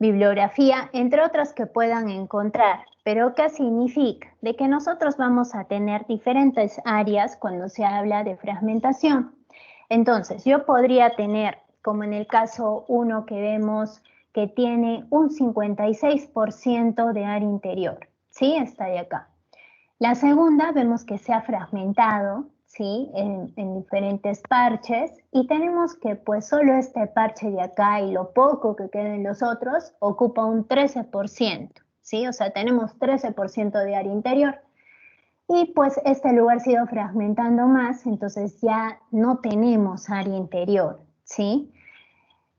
B: bibliografía, entre otras que puedan encontrar. ¿Pero qué significa? De que nosotros vamos a tener diferentes áreas cuando se habla de fragmentación. Entonces, yo podría tener, como en el caso 1 que vemos, que tiene un 56% de área interior, ¿sí? Está de acá. La segunda vemos que se ha fragmentado, ¿sí? En diferentes parches y tenemos que pues solo este parche de acá y lo poco que queda en los otros ocupa un 13%, ¿sí? O sea, tenemos 13% de área interior. Y pues este lugar se ha ido fragmentando más, entonces ya no tenemos área interior, ¿sí?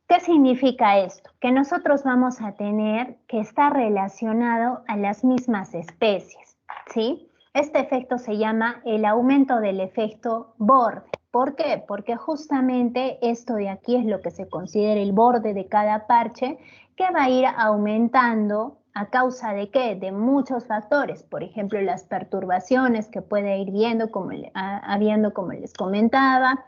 B: ¿Qué significa esto? Que nosotros vamos a tener que estar relacionado a las mismas especies, ¿sí? Este efecto se llama el aumento del efecto borde. ¿Por qué? Porque justamente esto de aquí es lo que se considera el borde de cada parche, que va a ir aumentando a causa de ¿qué? De muchos factores. Por ejemplo, las perturbaciones que puede ir viendo, habiendo, como les comentaba,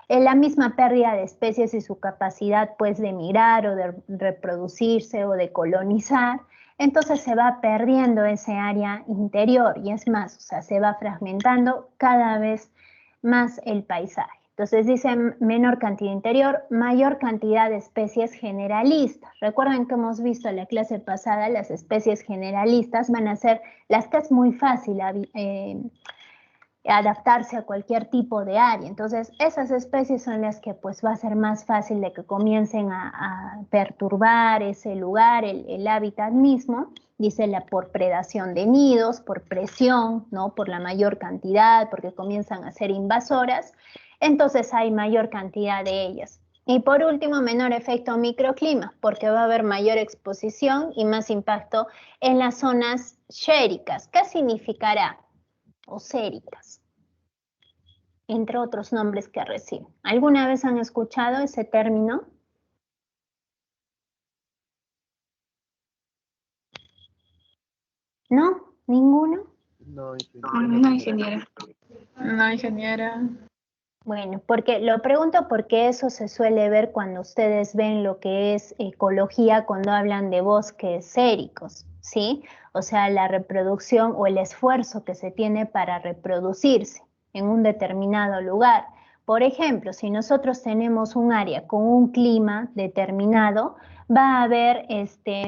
B: la misma pérdida de especies y su capacidad pues de migrar o de reproducirse o de colonizar, entonces se va perdiendo ese área interior y es más, o sea, se va fragmentando cada vez más el paisaje. Entonces dicen menor cantidad interior, mayor cantidad de especies generalistas. Recuerden que hemos visto en la clase pasada, las especies generalistas van a ser las que es muy fácil adaptarse a cualquier tipo de área. Entonces, esas especies son las que pues va a ser más fácil de que comiencen a perturbar ese lugar, el hábitat mismo, dice por predación de nidos, por presión, ¿no? Por la mayor cantidad, porque comienzan a ser invasoras, entonces hay mayor cantidad de ellas. Y por último, menor efecto microclima, porque va a haber mayor exposición y más impacto en las zonas xéricas. ¿Qué significará? O séricas, entre otros nombres que reciben. ¿Alguna vez han escuchado ese término? ¿No? ¿Ninguno?
H: No, ingeniera.
A: No, ingeniera.
B: Bueno, porque lo pregunto porque eso se suele ver cuando ustedes ven lo que es ecología cuando hablan de bosques séricos, ¿sí? O sea, la reproducción o el esfuerzo que se tiene para reproducirse en un determinado lugar. Por ejemplo, si nosotros tenemos un área con un clima determinado, va a haber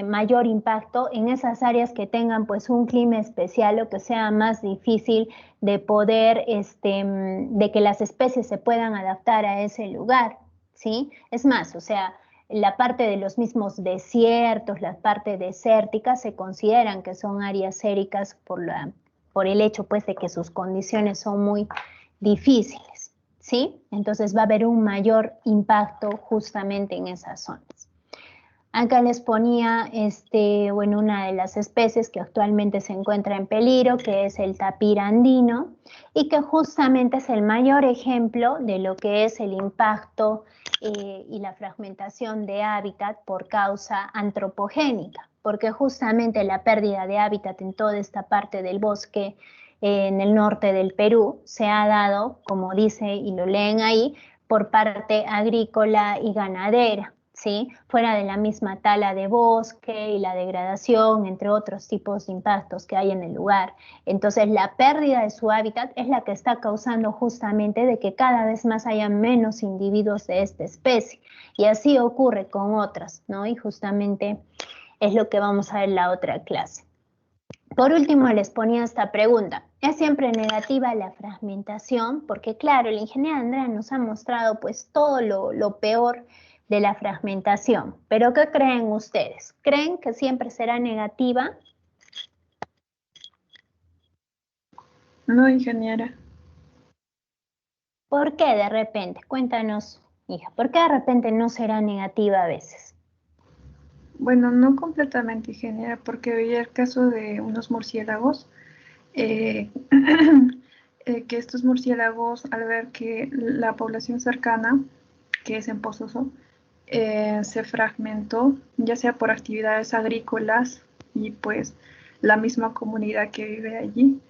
B: mayor impacto en esas áreas que tengan pues un clima especial o que sea más difícil de poder, de que las especies se puedan adaptar a ese lugar, ¿sí? Es más, o sea, la parte de los mismos desiertos, la parte desértica, se consideran que son áreas séricas por el hecho, pues, de que sus condiciones son muy difíciles, ¿sí? Entonces va a haber un mayor impacto justamente en esas zonas. Acá les ponía bueno, una de las especies que actualmente se encuentra en peligro, que es el tapir andino, y que justamente es el mayor ejemplo de lo que es el impacto y la fragmentación de hábitat por causa antropogénica, porque justamente la pérdida de hábitat en toda esta parte del bosque en el norte del Perú se ha dado, como dice y lo leen ahí, por parte agrícola y ganadera, ¿sí? Fuera de la misma tala de bosque y la degradación, entre otros tipos de impactos que hay en el lugar. Entonces, la pérdida de su hábitat es la que está causando justamente de que cada vez más haya menos individuos de esta especie. Y así ocurre con otras, ¿no? Y justamente es lo que vamos a ver en la otra clase. Por último, les ponía esta pregunta. ¿Es siempre negativa la fragmentación? Porque claro, la ingeniera Andrea nos ha mostrado pues todo lo peor de la fragmentación. ¿Pero qué creen ustedes? ¿Creen que siempre será negativa?
A: No, ingeniera.
B: ¿Por qué de repente? Cuéntanos, hija, ¿por qué de repente no será negativa a veces?
A: Bueno, no completamente, ingeniera, porque veía el caso de unos murciélagos, que estos murciélagos, al ver que la población cercana, que es en Pozozo, se fragmentó, ya sea por actividades agrícolas y pues la misma comunidad que vive allí,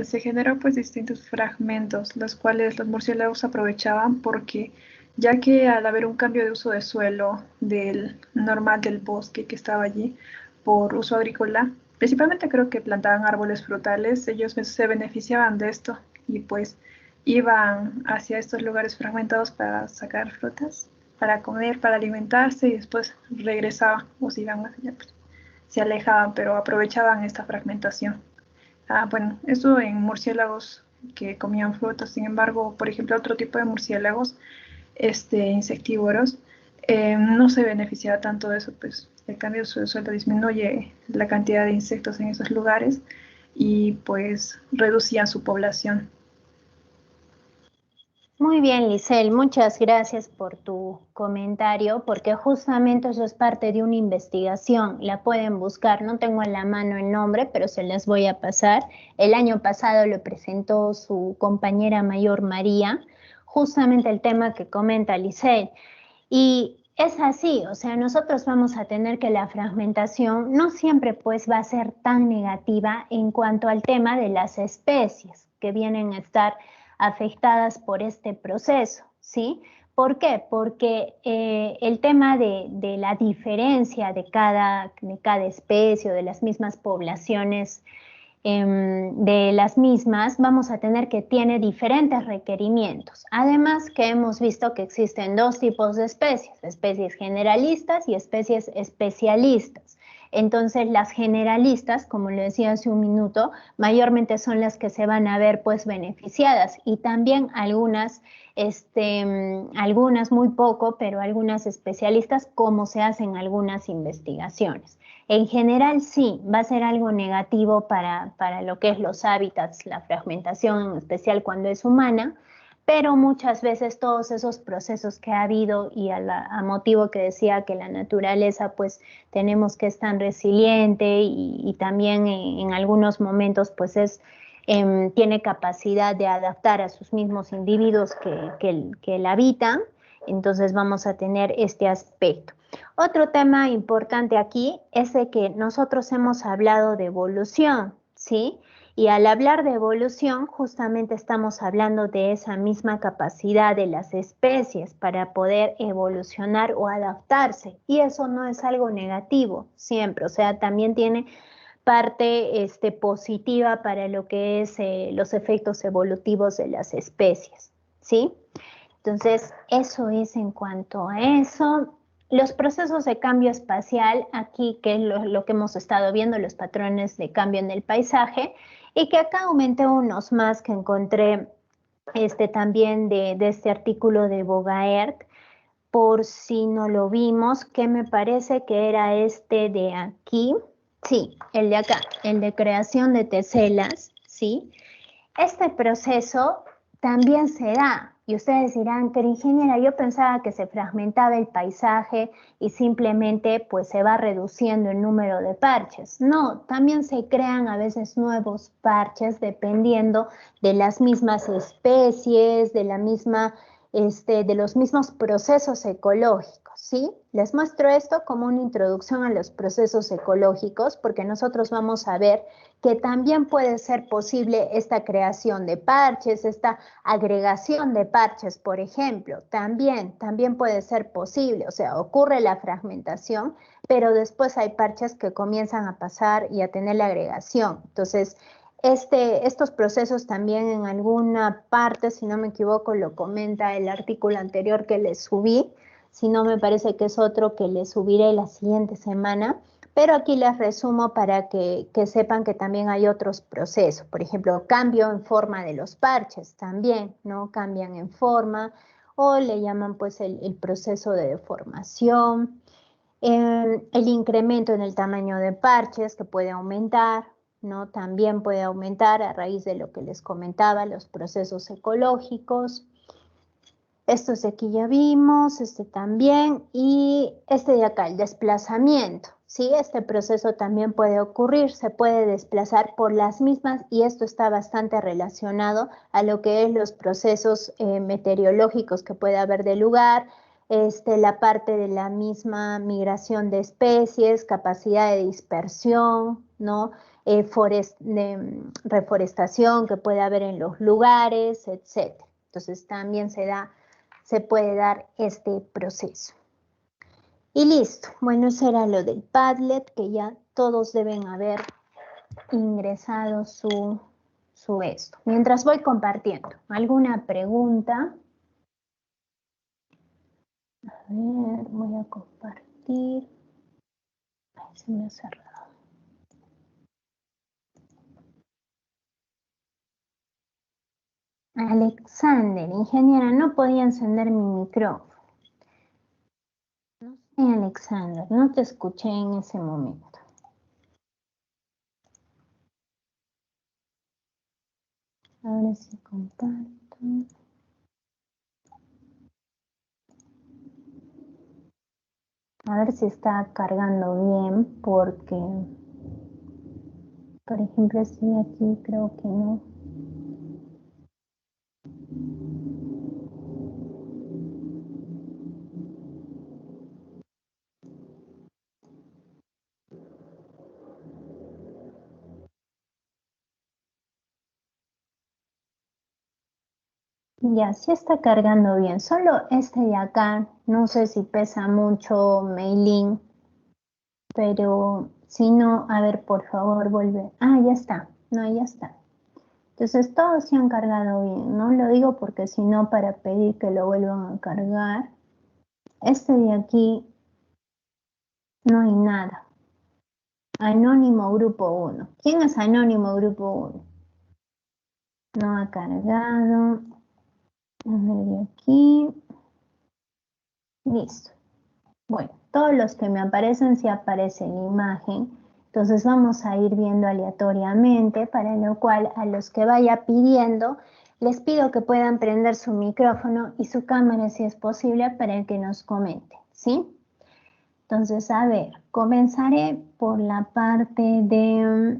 A: se generó pues distintos fragmentos, los cuales los murciélagos aprovechaban porque ya que al haber un cambio de uso de suelo del normal del bosque que estaba allí por uso agrícola, principalmente creo que plantaban árboles frutales, ellos se beneficiaban de esto y pues iban hacia estos lugares fragmentados para sacar frutas, para comer, para alimentarse y después regresaban o se iban más allá, pues, se alejaban, pero aprovechaban esta fragmentación. Bueno, eso en murciélagos que comían frutas. Sin embargo, por ejemplo, otro tipo de murciélagos insectívoros no se beneficiaba tanto de eso, pues el cambio de suelo disminuye la cantidad de insectos en esos lugares y pues reducían su población.
B: Muy bien, Lisel, muchas gracias por tu comentario, porque justamente eso es parte de una investigación, la pueden buscar, no tengo en la mano el nombre, pero se las voy a pasar. El año pasado lo presentó su compañera mayor María, justamente el tema que comenta Lisel. Y es así, o sea, nosotros vamos a tener que la fragmentación no siempre pues va a ser tan negativa en cuanto al tema de las especies que vienen a estar afectadas por este proceso, ¿sí? ¿Por qué? Porque el tema de la diferencia de cada especie o de las mismas poblaciones de las mismas, vamos a tener que tiene diferentes requerimientos. Además que hemos visto que existen dos tipos de especies generalistas y especies especialistas. Entonces, las generalistas, como lo decía hace un minuto, mayormente son las que se van a ver pues beneficiadas y también algunas muy poco, pero algunas especialistas, como se hacen algunas investigaciones. En general sí, va a ser algo negativo para lo que es los hábitats, la fragmentación, en especial cuando es humana, pero muchas veces todos esos procesos que ha habido y a motivo que decía que la naturaleza pues tenemos que estar resiliente y también en algunos momentos pues tiene capacidad de adaptar a sus mismos individuos que la habitan, entonces vamos a tener este aspecto. Otro tema importante aquí es de que nosotros hemos hablado de evolución, ¿sí? Y al hablar de evolución, justamente estamos hablando de esa misma capacidad de las especies para poder evolucionar o adaptarse. Y eso no es algo negativo siempre, o sea, también tiene parte positiva para lo que es los efectos evolutivos de las especies, ¿sí? Entonces, eso es en cuanto a eso. Los procesos de cambio espacial, aquí que es lo que hemos estado viendo, los patrones de cambio en el paisaje, y que acá aumenté unos más que encontré también de este artículo de Bogaert, por si no lo vimos, que me parece que era este de aquí, sí, el de acá, el de creación de teselas, ¿sí? Este proceso también se da, Y ustedes dirán, pero ingeniera, yo pensaba que se fragmentaba el paisaje y simplemente pues se va reduciendo el número de parches. No, también se crean a veces nuevos parches dependiendo de las mismas especies, de la misma, de los mismos procesos ecológicos, ¿sí? Les muestro esto como una introducción a los procesos ecológicos porque nosotros vamos a ver que también puede ser posible esta creación de parches, esta agregación de parches, por ejemplo, también puede ser posible, o sea, ocurre la fragmentación, pero después hay parches que comienzan a pasar y a tener la agregación. Entonces, estos procesos también en alguna parte, si no me equivoco, lo comenta el artículo anterior que les subí, si no me parece que es otro que les subiré la siguiente semana, pero aquí les resumo para que sepan que también hay otros procesos. Por ejemplo, cambio en forma de los parches también, ¿no? Cambian en forma o le llaman pues el proceso de deformación. El incremento en el tamaño de parches que puede aumentar, ¿no? También puede aumentar a raíz de lo que les comentaba, los procesos ecológicos. Estos de aquí ya vimos, este también, y este de acá, el desplazamiento, ¿sí? Este proceso también puede ocurrir, se puede desplazar por las mismas, y esto está bastante relacionado a lo que es los procesos meteorológicos que puede haber de lugar, la parte de la misma migración de especies, capacidad de dispersión, ¿no? Reforestación que puede haber en los lugares, etc. Entonces también se puede dar este proceso. Y listo. Bueno, eso era lo del Padlet, que ya todos deben haber ingresado su esto. Mientras voy compartiendo, ¿alguna pregunta? A ver, voy a compartir. Ay, se me ha cerrado. Alexander, ingeniera, no podía encender mi micrófono. No sé, Alexander, no te escuché en ese momento. Ahora sí comparto. A ver si está cargando bien, porque, por ejemplo, si aquí creo que no. Ya, sí está cargando bien. Solo este de acá, no sé si pesa mucho Mailing, pero si no, a ver, por favor, vuelve. Ah, ya está. No, ya está. Entonces todos se han cargado bien, ¿no? Lo digo porque si no, para pedir que lo vuelvan a cargar. Este de aquí no hay nada. Anónimo grupo 1. ¿Quién es Anónimo grupo 1? No ha cargado. A ver de aquí. Listo. Bueno, todos los que me aparecen sí aparece la imagen. Entonces vamos a ir viendo aleatoriamente, para lo cual a los que vaya pidiendo, les pido que puedan prender su micrófono y su cámara si es posible para que nos comenten, ¿sí? Entonces, a ver, comenzaré por la parte de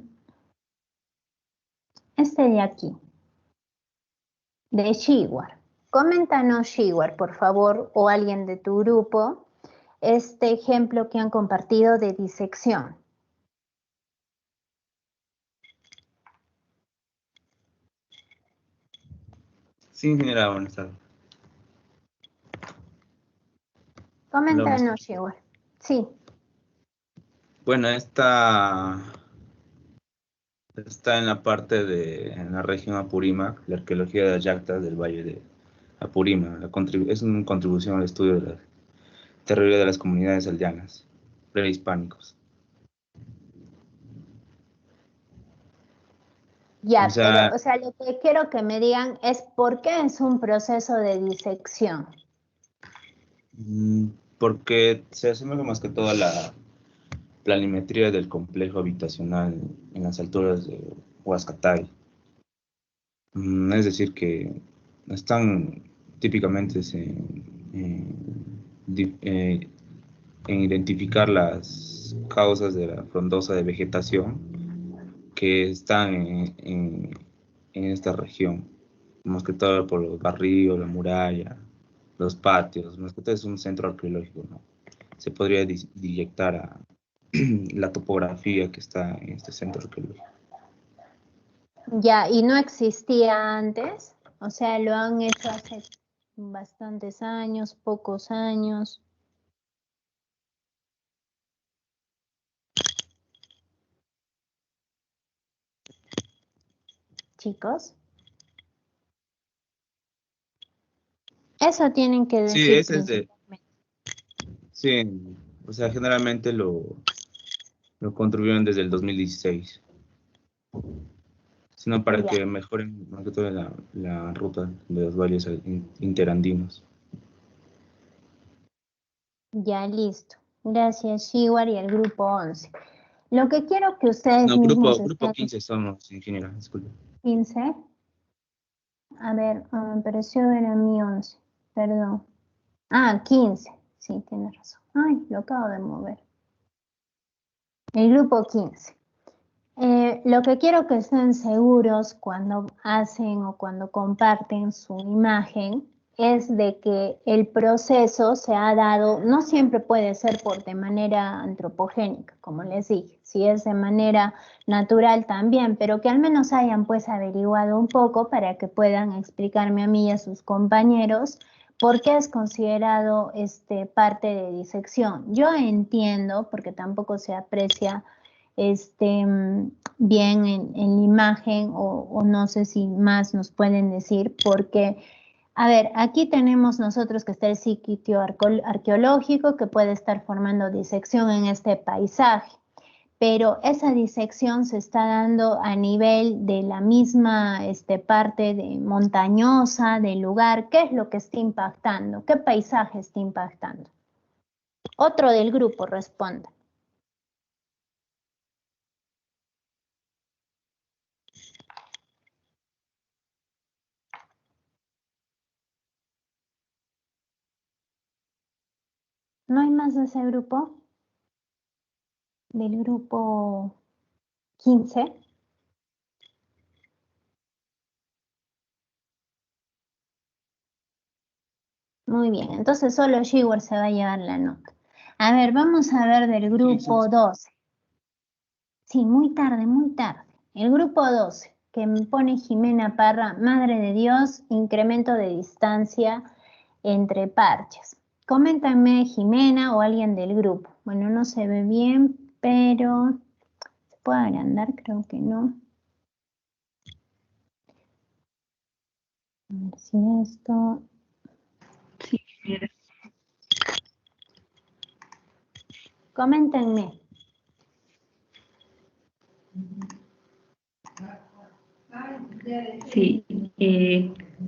B: este de aquí, de Shiwar. Coméntanos, Shiwar, por favor, o alguien de tu grupo, este ejemplo que han compartido de disección.
L: Sí, ingeniera, buenas tardes.
B: Coméntanos, Shiwar. Sí.
L: Bueno, esta está en la parte en la región Apurímac, la arqueología de las yactas del valle de Apurímac. Es una contribución al estudio de la territorio de las comunidades aldeanas, prehispánicos.
B: Ya,
L: O sea,
B: pero, lo que quiero que me digan es por qué es un proceso de disección.
L: Porque se asemeja más que todo a la planimetría del complejo habitacional en las alturas de Huascatay. Es decir, que típicamente en identificar las causas de la frondosa de vegetación que están en esta región, más que todo por los barrios, la muralla, los patios, más que todo es un centro arqueológico, ¿no? Se podría directar a la topografía que está en este centro arqueológico.
E: Ya, ¿y no existía antes? O sea, lo han hecho hace bastantes años, pocos años. Chicos. Eso tienen que decir.
L: Sí, ese es de... Sí, o sea, generalmente lo construyeron desde el 2016. Sino para
E: Ya.
L: que mejoren más que todo la ruta de los valles interandinos.
E: Ya, listo. Gracias, Shiwar y el grupo 11. Lo que quiero que ustedes
L: No,
E: mismos
L: grupo
E: estén...
L: 15 somos, ingeniera, disculpe.
E: 15. A ver, me pareció ver a mí 11. Perdón. Ah, 15. Sí, tienes razón. Ay, lo acabo de mover. El grupo 15. Lo que quiero que estén seguros cuando hacen o cuando comparten su imagen es de que el proceso se ha dado, no siempre puede ser de manera antropogénica, como les dije, si es de manera natural también, pero que al menos hayan pues averiguado un poco para que puedan explicarme a mí y a sus compañeros por qué es considerado parte de disección. Yo entiendo, porque tampoco se aprecia bien en la imagen o no sé si más nos pueden decir, porque, a ver, aquí tenemos nosotros que está el sitio arqueológico que puede estar formando disección en este paisaje, pero esa disección se está dando a nivel de la misma parte de montañosa del lugar. ¿Qué es lo que está impactando? ¿Qué paisaje está impactando? Otro del grupo responde. ¿No hay más de ese grupo? Del grupo 15. Muy bien, entonces solo Shiwar se va a llevar la nota. A ver, vamos a ver del grupo 12. Sí, muy tarde, muy tarde. El grupo 12, que me pone Jimena Parra, Madre de Dios, incremento de distancia entre parches. Coméntame, Jimena o alguien del grupo. Bueno, no se ve bien, pero ¿se puede agrandar? Creo que no. A ver si esto...
M: Sí, mira.
E: Coméntenme.
M: Sí,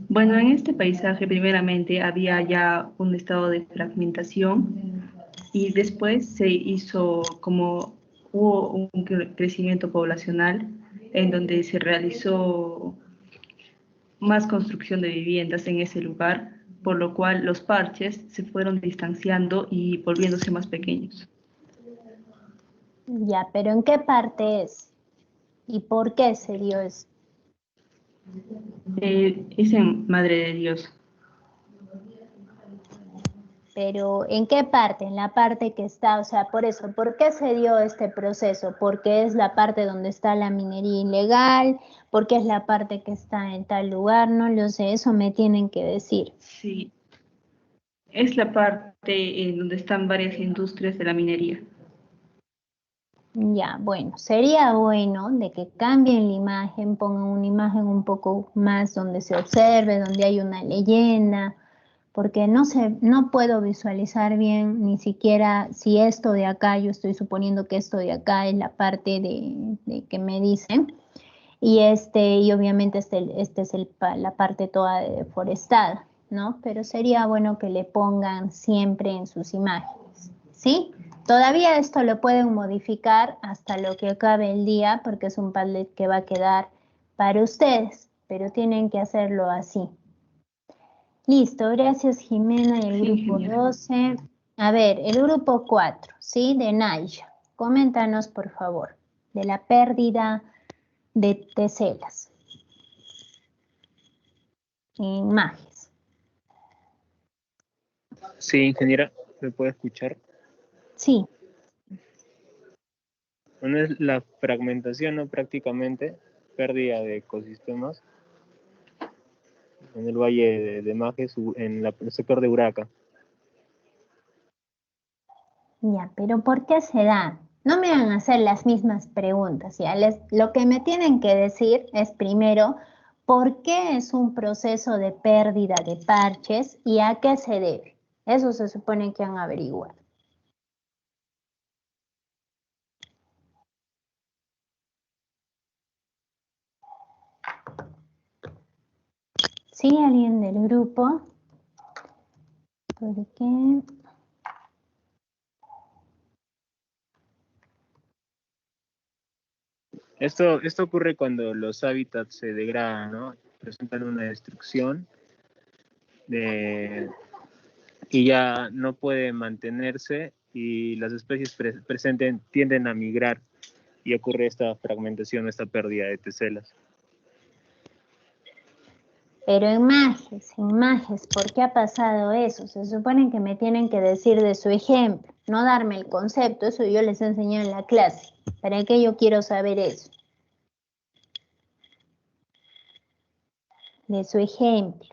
M: bueno, en este paisaje primeramente había ya un estado de fragmentación y después se hizo como hubo un crecimiento poblacional en donde se realizó más construcción de viviendas en ese lugar, por lo cual los parches se fueron distanciando y volviéndose más pequeños.
E: Ya, pero ¿en qué parte es? ¿Y por qué se dio eso?
M: Es en Madre de Dios.
E: Pero ¿en qué parte? En la parte que está, o sea, por eso, ¿por qué se dio este proceso? ¿Porque es la parte donde está la minería ilegal? ¿Porque es la parte que está en tal lugar? No lo sé, eso me tienen que decir.
M: Sí, es la parte en donde están varias industrias de la minería.
E: Ya, bueno, sería bueno de que cambien la imagen, pongan una imagen un poco más donde se observe, donde hay una leyenda, porque no puedo visualizar bien ni siquiera si esto de acá, yo estoy suponiendo que esto de acá es la parte de que me dicen, y obviamente la parte toda forestada, ¿no? Pero sería bueno que le pongan siempre en sus imágenes, ¿sí? Todavía esto lo pueden modificar hasta lo que acabe el día, porque es un Padlet que va a quedar para ustedes, pero tienen que hacerlo así. Listo, gracias Jimena y el
M: Sí,
E: grupo
M: genial.
E: 12. A ver, el grupo 4, ¿sí? De Naya. Coméntanos, por favor, de la pérdida de teselas. Imágenes.
J: Sí, ingeniera, ¿me puede escuchar?
E: Sí,
J: Una es la fragmentación, ¿no? Prácticamente, pérdida de ecosistemas en el valle de Majes, en el sector de Uraca.
E: ya, pero ¿por qué se da? No me van a hacer las mismas preguntas, ¿ya? Lo que me tienen que decir es primero, ¿por qué es un proceso de pérdida de parches y a qué se debe? Eso se supone que han averiguado. ¿Sí? ¿Alguien del grupo? ¿Por qué?
J: Esto ocurre cuando los hábitats se degradan, ¿no? Presentan una destrucción y ya no puede mantenerse y las especies presentes tienden a migrar y ocurre esta fragmentación, esta pérdida de teselas.
E: Pero en Majes, ¿por qué ha pasado eso? Se supone que me tienen que decir de su ejemplo, no darme el concepto, eso yo les he enseñado en la clase. ¿Para qué yo quiero saber eso? De su ejemplo.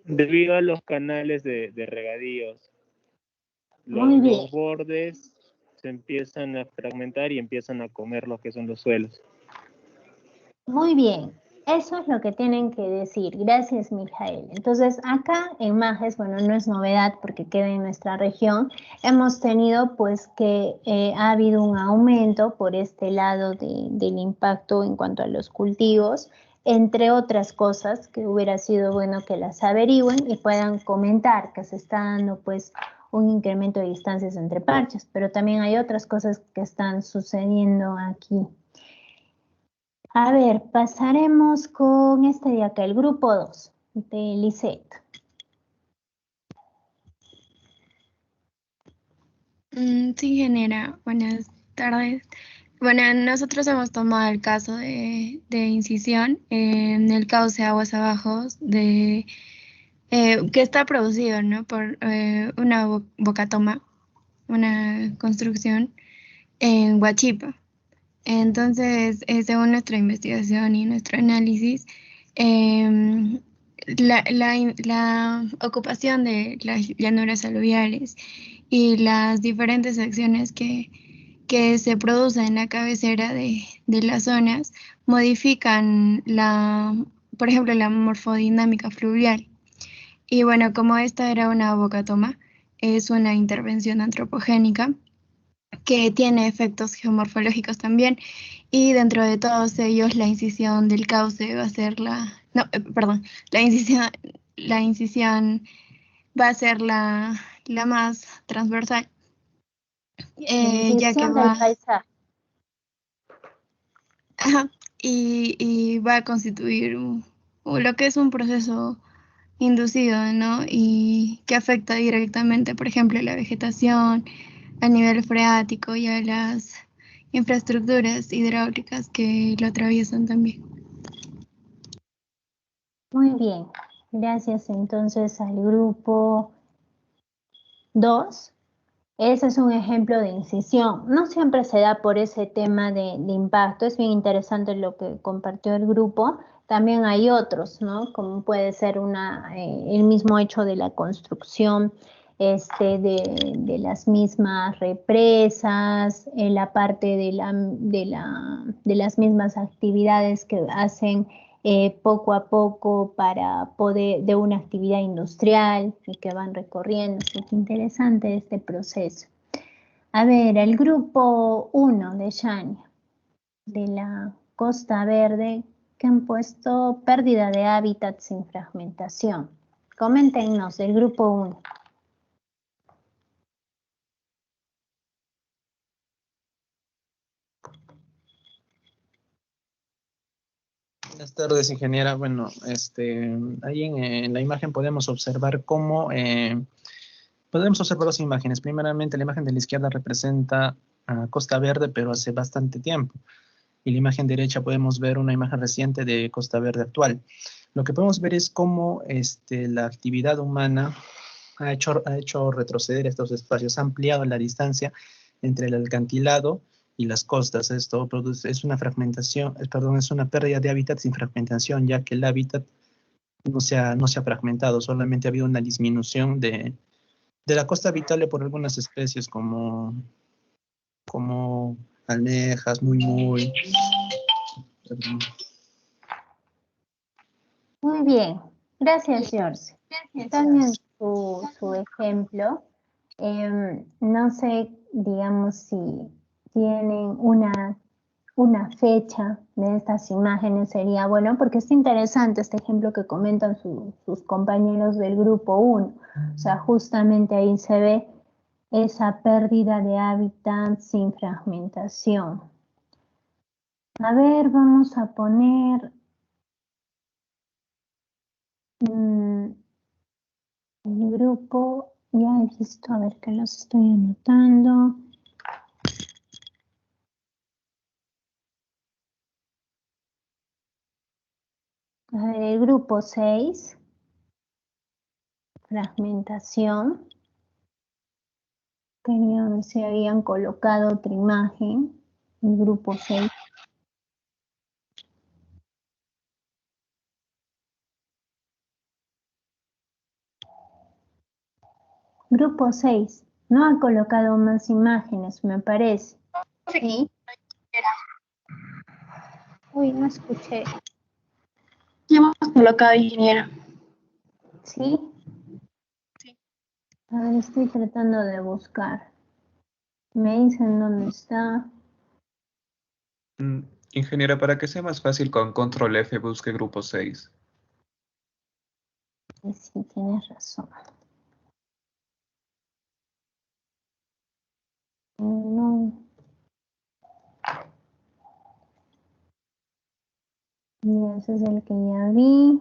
J: Debido a los canales de regadíos,
E: Muy bien,
J: los bordes se empiezan a fragmentar y empiezan a comer lo que son los suelos.
E: muy bien. Eso es lo que tienen que decir. Gracias, Mijael. Entonces, acá en Majes, bueno, no es novedad porque queda en nuestra región, hemos tenido pues que ha habido un aumento por este lado del impacto en cuanto a los cultivos, entre otras cosas que hubiera sido bueno que las averigüen y puedan comentar que se está dando pues un incremento de distancias entre parches, pero también hay otras cosas que están sucediendo aquí. A ver, pasaremos con este de acá, el grupo 2 de Lisette.
N: Sí, ingeniera, buenas tardes. Bueno, nosotros hemos tomado el caso de incisión en el cauce aguas abajo que está producido, ¿no? por una bocatoma, una construcción en Huachipa. Entonces, según nuestra investigación y nuestro análisis, la ocupación de las llanuras aluviales y las diferentes acciones que se producen en la cabecera de las zonas modifican por ejemplo, la morfodinámica fluvial. Y bueno, como esta era una bocatoma, es una intervención antropogénica que tiene efectos geomorfológicos también, y dentro de todos ellos la incisión del cauce va a ser la incisión va a ser la más transversal, ya que
E: Incisión del paisaje.
N: Ajá, y va a constituir lo que es un proceso inducido, ¿no? Y que afecta directamente, por ejemplo, a la vegetación, a nivel freático y a las infraestructuras hidráulicas que lo atraviesan también.
E: Muy bien, gracias entonces al grupo 2. Ese es un ejemplo de incisión. No siempre se da por ese tema de impacto. Es bien interesante lo que compartió el grupo. También hay otros, ¿no? Como puede ser el mismo hecho de la construcción de las mismas represas, la parte de las mismas actividades que hacen poco a poco para poder, de una actividad industrial y que van recorriendo. Es interesante este proceso. A ver, el grupo 1 de Shania, de la Costa Verde, que han puesto pérdida de hábitat sin fragmentación. Coméntenos el grupo 1.
O: Buenas tardes, ingeniera. Bueno, ahí en la imagen podemos observar cómo, podemos observar dos imágenes. Primeramente, la imagen de la izquierda representa a Costa Verde, pero hace bastante tiempo. Y la imagen derecha podemos ver una imagen reciente de Costa Verde actual. Lo que podemos ver es cómo la actividad humana ha hecho retroceder estos espacios, ha ampliado la distancia entre el acantilado y las costas. Esto es una fragmentación, perdón, es una pérdida de hábitat sin fragmentación, ya que el hábitat no se ha fragmentado, solamente ha habido una disminución de la costa habitable por algunas especies como almejas, muy. Perdón.
E: Muy bien, gracias, George. También su ejemplo. No sé, digamos, si tienen una fecha de estas imágenes, sería bueno, porque es interesante este ejemplo que comentan sus compañeros del grupo 1. O sea, justamente ahí se ve esa pérdida de hábitat sin fragmentación. A ver, vamos a poner el grupo, ya he visto, a ver que los estoy anotando. A ver, el grupo 6, fragmentación. Quería ver si habían colocado otra imagen. El grupo 6. Grupo 6. No ha colocado más imágenes, me parece. Sí. Uy, no escuché.
H: Ya hemos colocado, ingeniera.
E: ¿Sí? Sí. A ver, estoy tratando de buscar. Me dicen dónde está.
G: Ingeniera, para que sea más fácil, con control F busque grupo 6.
E: Sí, tienes razón. No. Y ese es el que ya vi.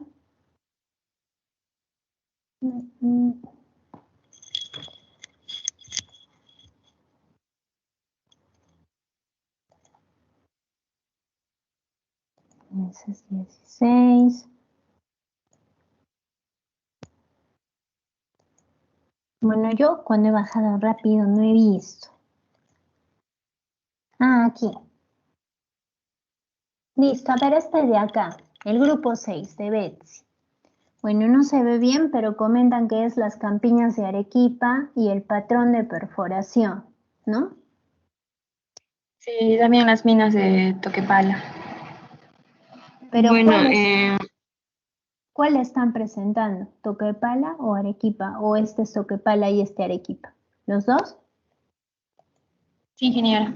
E: Ese es 16. Bueno, yo cuando he bajado rápido no he visto. Ah, aquí. Listo, a ver este de acá, el grupo 6 de Betsy. Bueno, no se ve bien, pero comentan que es las campiñas de Arequipa y el patrón de perforación, ¿no?
H: Sí, también las minas de Toquepala.
E: Pero
H: bueno,
E: ¿cuál están presentando? ¿Toquepala o Arequipa? ¿O este es Toquepala y este Arequipa? ¿Los dos?
H: Sí, ingeniera.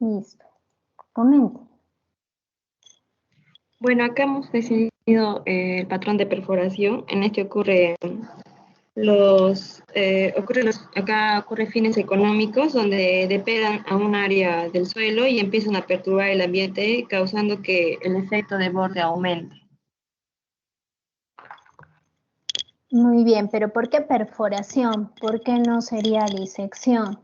E: Listo. Comenten.
M: Bueno, acá hemos decidido el patrón de perforación. En este ocurre acá ocurre fines económicos donde depredan a un área del suelo y empiezan a perturbar el ambiente, causando que el efecto de borde aumente.
E: Muy bien, pero ¿por qué perforación? ¿Por qué no sería disección?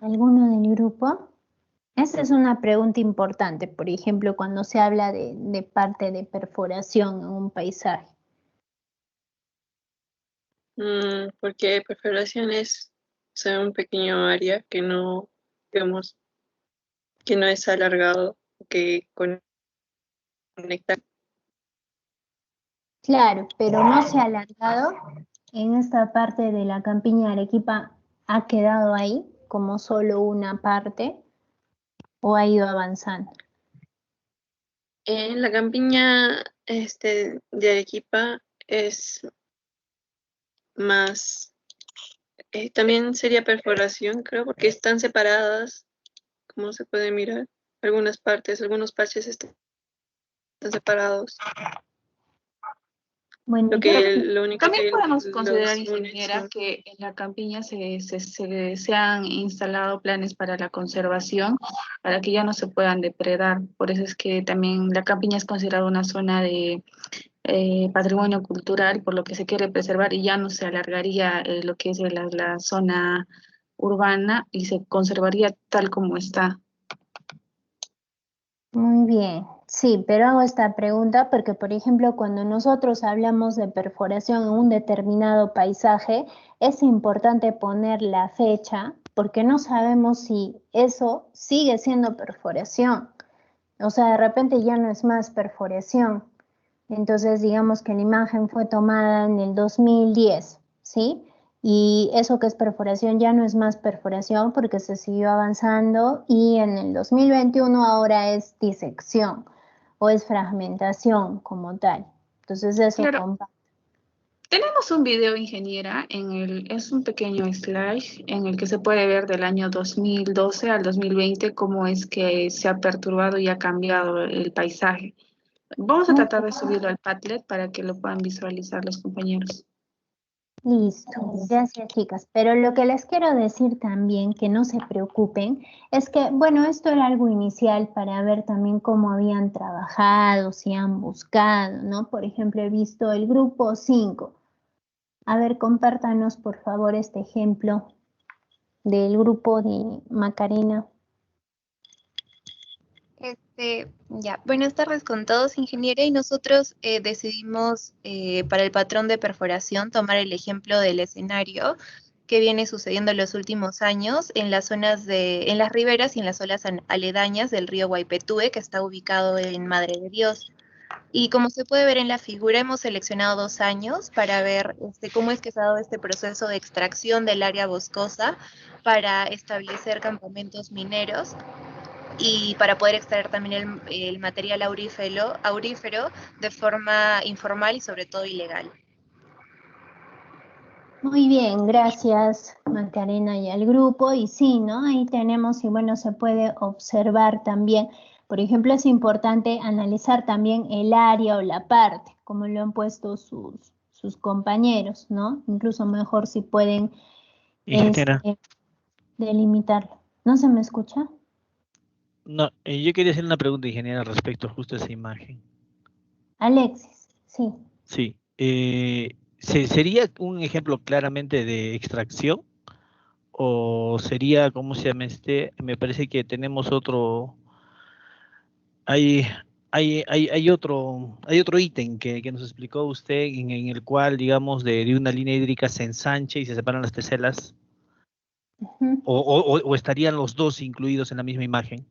E: ¿Alguno del grupo? Esa es una pregunta importante, por ejemplo, cuando se habla de parte de perforación en un paisaje.
H: Porque perforación es un pequeño área que no, digamos, que no es alargado, que conecta.
E: Claro, pero no se ha alargado. En esta parte de la campiña de Arequipa ha quedado ahí como solo una parte o ha ido avanzando.
H: En la campiña de Arequipa es más, también sería perforación, creo, porque están separadas, como se puede mirar, algunas partes, algunos parches están separados.
E: Bueno,
H: Lo único
M: También
H: que
M: podemos
H: los
M: considerar,
H: une
M: ingeniera,
H: son-
M: que en la campiña se han instalado planes para la conservación, para que ya no se puedan depredar. Por eso es que también la campiña es considerada una zona de patrimonio cultural, por lo que se quiere preservar y ya no se alargaría lo que es la zona urbana y se conservaría tal como está.
E: muy bien, sí, pero hago esta pregunta porque, por ejemplo, cuando nosotros hablamos de perforación en un determinado paisaje, es importante poner la fecha porque no sabemos si eso sigue siendo perforación. O sea, de repente ya no es más perforación. Entonces, digamos que la imagen fue tomada en el 2010, ¿sí? Y eso que es perforación ya no es más perforación porque se siguió avanzando y en el 2021 ahora es disección o es fragmentación como tal. Entonces, eso
M: Claro. Tenemos un video, ingeniera, es un pequeño slide en el que se puede ver del año 2012 al 2020 cómo es que se ha perturbado y ha cambiado el paisaje. Vamos a tratar de subirlo al Padlet para que lo puedan visualizar los compañeros.
E: Listo, gracias chicas. Pero lo que les quiero decir también, que no se preocupen, es que, bueno, esto era algo inicial para ver también cómo habían trabajado, si han buscado, ¿no? Por ejemplo, he visto el grupo 5. A ver, compártanos por favor este ejemplo del grupo de Macarena.
P: Ya, buenas tardes con todos, ingeniera, y nosotros decidimos para el patrón de perforación tomar el ejemplo del escenario que viene sucediendo en los últimos años en las zonas en las riberas y en las olas aledañas del río Guaypetúe, que está ubicado en Madre de Dios. Y como se puede ver en la figura, hemos seleccionado 2 años para ver cómo es que se ha dado este proceso de extracción del área boscosa para establecer campamentos mineros y para poder extraer también el material aurífero de forma informal y sobre todo ilegal.
E: Muy bien, gracias Macarena y al grupo. Y sí, ¿no? Ahí tenemos, y bueno, se puede observar también, por ejemplo, es importante analizar también el área o la parte, como lo han puesto sus compañeros, ¿no? Incluso mejor si pueden delimitarlo. ¿No se me escucha?
Q: No, yo quería hacer una pregunta, ingeniera, respecto justo a esa imagen.
E: Alexis, sí.
Q: Sí. ¿Sería un ejemplo claramente de extracción? ¿O sería, cómo se llama me parece que tenemos otro... Hay otro ítem que nos explicó usted en el cual, digamos, de una línea hídrica se ensancha y se separan las teselas. ¿O estarían los dos incluidos en la misma imagen?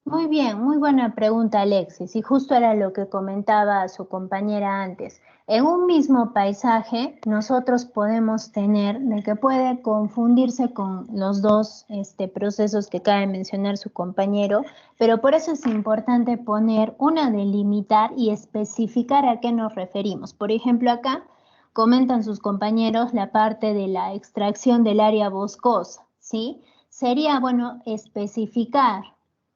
E: Muy bien, muy buena pregunta, Alexis. Y justo era lo que comentaba su compañera antes. En un mismo paisaje, nosotros podemos tener de que puede confundirse con los dos procesos que acaba de mencionar su compañero, pero por eso es importante poner delimitar y especificar a qué nos referimos. Por ejemplo, acá comentan sus compañeros la parte de la extracción del área boscosa, ¿sí? Sería bueno especificar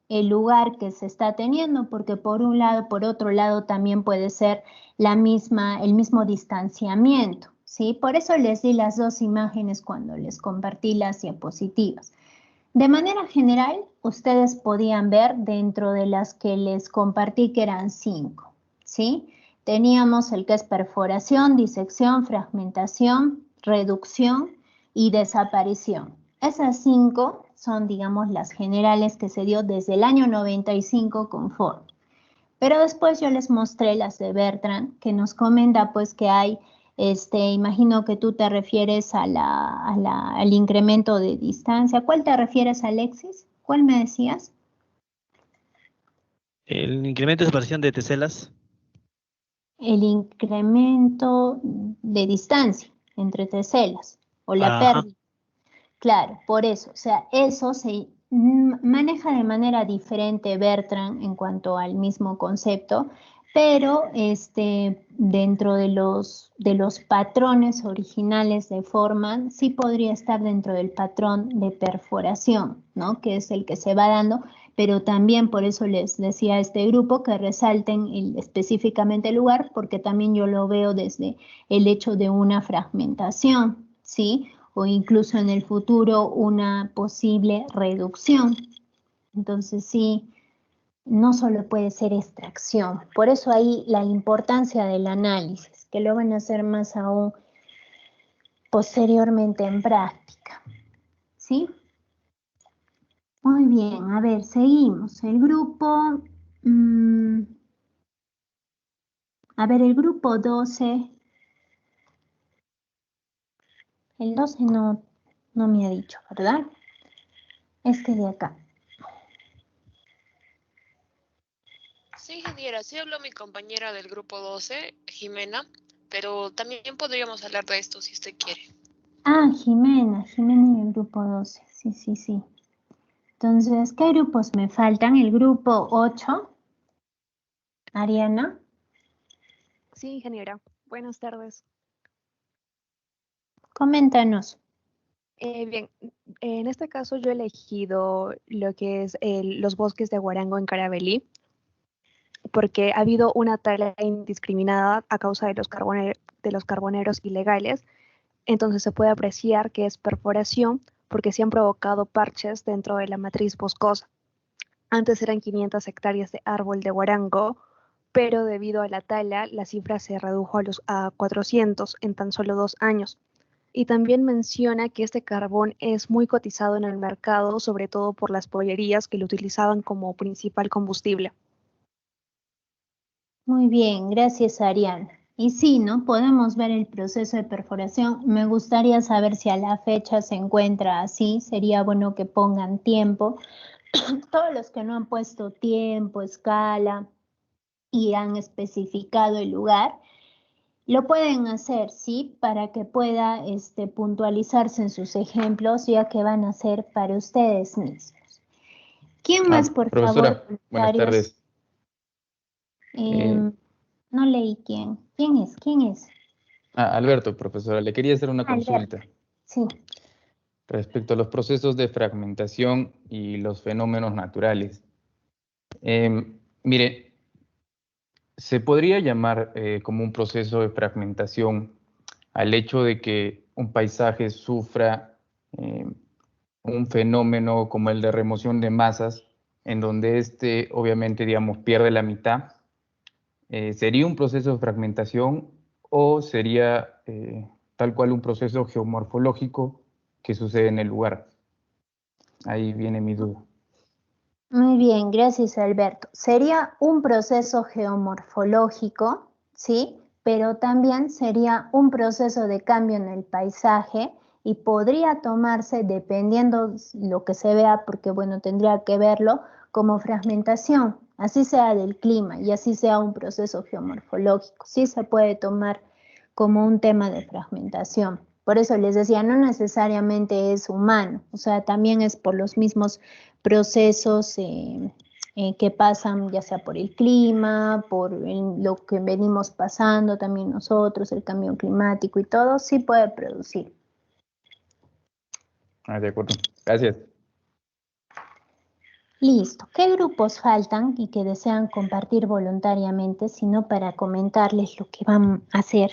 E: el lugar que se está teniendo, porque por otro lado también puede ser el mismo distanciamiento, ¿sí? Por eso les di las dos imágenes cuando les compartí las diapositivas. De manera general, ustedes podían ver dentro de las que les compartí que eran 5, ¿sí? Teníamos el que es perforación, disección, fragmentación, reducción y desaparición. Esas 5 son, digamos, las generales que se dio desde el año 95 con Ford. Pero después yo les mostré las de Bertrand, que nos comenta pues que hay, imagino que tú te refieres al incremento de distancia. ¿Cuál te refieres, Alexis? ¿Cuál me decías?
Q: ¿El incremento de separación de teselas?
E: El incremento de distancia entre teselas o la pérdida. Claro, por eso, o sea, eso se maneja de manera diferente Bertrand en cuanto al mismo concepto, pero dentro de los patrones originales de Forman, sí podría estar dentro del patrón de perforación, ¿no? Que es el que se va dando, pero también por eso les decía a este grupo que resalten específicamente el lugar, porque también yo lo veo desde el hecho de una fragmentación, ¿sí? O incluso en el futuro una posible reducción. Entonces sí, no solo puede ser extracción. Por eso ahí la importancia del análisis, que lo van a hacer más aún posteriormente en práctica. ¿Sí? Muy bien, a ver, seguimos. El grupo, a ver, el grupo 12, el 12 no me ha dicho, ¿verdad? Este de acá.
C: Sí, ingeniera, sí habló mi compañera del grupo 12, Jimena, pero también podríamos hablar de esto si usted quiere.
E: Ah, Jimena en el grupo 12, sí. Entonces, ¿qué grupos me faltan? El grupo 8, Ariana.
R: Sí, ingeniera. Buenas tardes.
E: Coméntanos.
R: Bien, en este caso yo he elegido lo que es los bosques de Huarango en Carabalí, porque ha habido una tala indiscriminada a causa de los carboneros ilegales. Entonces se puede apreciar que es perforación porque se han provocado parches dentro de la matriz boscosa. Antes eran 500 hectáreas de árbol de Huarango, pero debido a la tala la cifra se redujo a 400 en tan solo 2 años. Y también menciona que este carbón es muy cotizado en el mercado, sobre todo por las pollerías que lo utilizaban como principal combustible.
E: Muy bien, gracias Ariana. Y sí, ¿no? Podemos ver el proceso de perforación. Me gustaría saber si a la fecha se encuentra así. Sería bueno que pongan tiempo. Todos los que no han puesto tiempo, escala y han especificado el lugar, lo pueden hacer, ¿sí? Para que pueda puntualizarse en sus ejemplos, ya que van a ser para ustedes mismos. ¿Quién más, por
S: profesora,
E: favor?
S: buenas tardes.
E: No leí quién. ¿Quién es?
S: Alberto, profesora, le quería hacer una consulta.
E: Sí.
S: Respecto a los procesos de fragmentación y los fenómenos naturales. Mire, se podría llamar como un proceso de fragmentación al hecho de que un paisaje sufra un fenómeno como el de remoción de masas, en donde obviamente, digamos, pierde la mitad. ¿Sería un proceso de fragmentación o sería tal cual un proceso geomorfológico que sucede en el lugar? Ahí viene mi duda.
E: Muy bien, gracias Alberto. Sería un proceso geomorfológico, ¿sí? Pero también sería un proceso de cambio en el paisaje y podría tomarse, dependiendo lo que se vea, porque bueno, tendría que verlo, como fragmentación, así sea del clima y así sea un proceso geomorfológico. Sí se puede tomar como un tema de fragmentación. Por eso les decía, no necesariamente es humano, o sea, también es por los mismos procesos que pasan ya sea por el clima, por lo que venimos pasando también nosotros, el cambio climático y todo, sí puede producir.
S: De acuerdo, gracias.
E: Listo. ¿Qué grupos faltan y que desean compartir voluntariamente, sino para comentarles lo que van a hacer?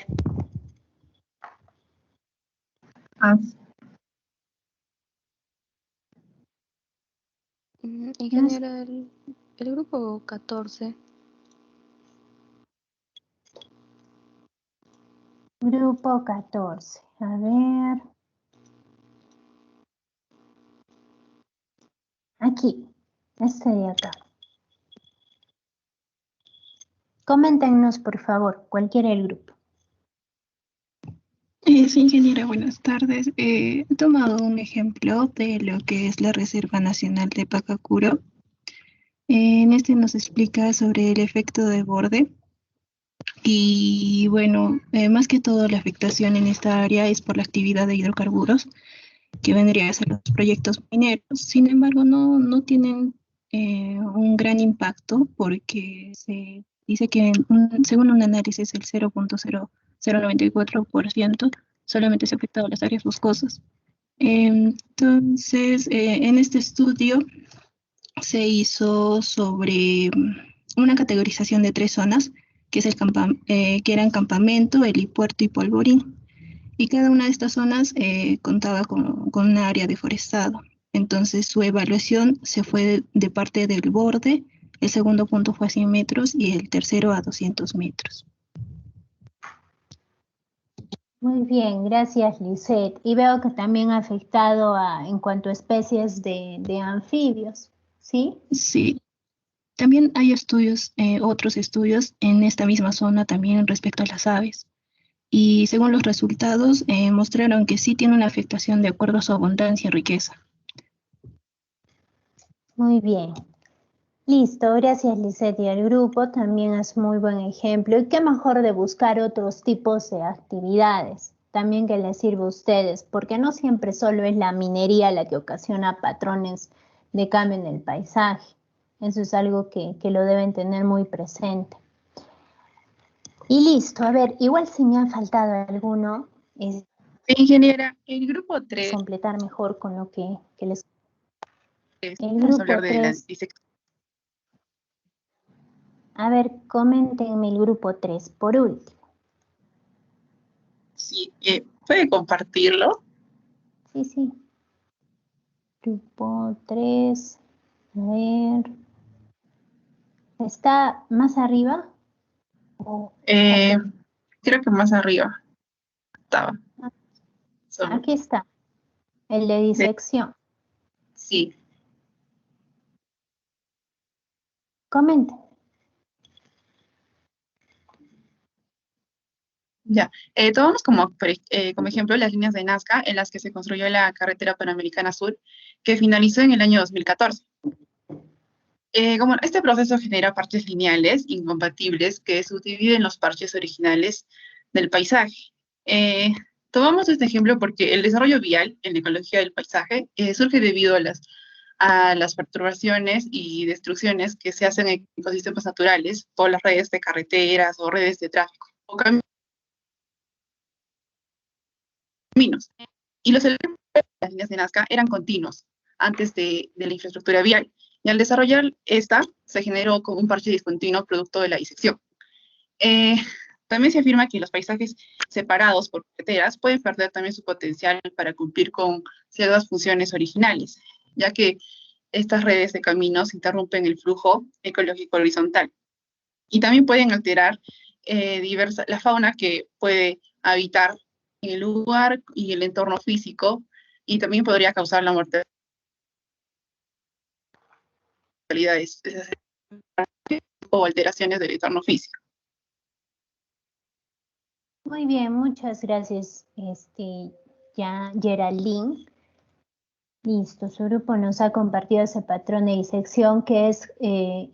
R: Ingeniera, el grupo 14.
E: Grupo 14. A ver. Aquí. Este de acá. Coméntenos, por favor, cualquiera del grupo.
A: Sí, ingeniera, buenas tardes. He tomado un ejemplo de lo que es la Reserva Nacional de Pacacuro. En este nos explica sobre el efecto de borde. Y bueno, más que todo la afectación en esta área es por la actividad de hidrocarburos, que vendría a ser los proyectos mineros. Sin embargo, no tienen un gran impacto porque se dice que según un análisis el 0.0094% solamente se ha afectado a las áreas boscosas. Entonces, en este estudio
T: se hizo sobre una categorización de 3 zonas, que, que eran campamento, helipuerto y polvorín. Y cada una de estas zonas contaba con una área de forestado. Entonces su evaluación se fue de parte del borde, el segundo punto fue a 100 metros y el tercero a 200 metros.
E: Muy bien, gracias Lisette. Y veo que también ha afectado en cuanto a especies de anfibios, ¿sí?
T: Sí. También hay estudios, otros estudios en esta misma zona también respecto a las aves. Y según los resultados, mostraron que sí tiene una afectación de acuerdo a su abundancia y riqueza.
E: Muy bien. Listo, gracias Lisette y el grupo, también es muy buen ejemplo. Y qué mejor de buscar otros tipos de actividades, también que les sirva a ustedes, porque no siempre solo es la minería la que ocasiona patrones de cambio en el paisaje. Eso es algo que lo deben tener muy presente. Y listo, a ver, igual si me ha faltado alguno, es
U: ingeniera, el grupo 3.
E: Completar mejor con lo que les...
U: El grupo 3.
E: A ver, coméntenme el grupo 3, por último.
U: Sí, ¿puede compartirlo?
E: Sí, sí. Grupo 3, a ver. ¿Está más arriba?
U: Creo que más arriba estaba.
E: Aquí está, el de disección.
U: Sí.
E: Comenten.
U: Ya, tomamos como ejemplo las líneas de Nazca en las que se construyó la carretera Panamericana Sur, que finalizó en el año 2014. Como este proceso genera parches lineales incompatibles que subdividen los parches originales del paisaje. Tomamos este ejemplo porque el desarrollo vial en la ecología del paisaje surge debido a las perturbaciones y destrucciones que se hacen en ecosistemas naturales por las redes de carreteras o redes de tráfico o caminos. Y los elementos de las líneas de Nazca eran continuos antes de la infraestructura vial. Y al desarrollar esta, se generó como un parche discontinuo producto de la disección. También se afirma que los paisajes separados por carreteras pueden perder también su potencial para cumplir con ciertas funciones originales, ya que estas redes de caminos interrumpen el flujo ecológico horizontal. Y también pueden alterar la fauna que puede habitar en el lugar y el entorno físico, y también podría causar la muerte o alteraciones del entorno físico.
E: Muy bien, muchas gracias, Geraldine. Listo, su grupo nos ha compartido ese patrón de disección que es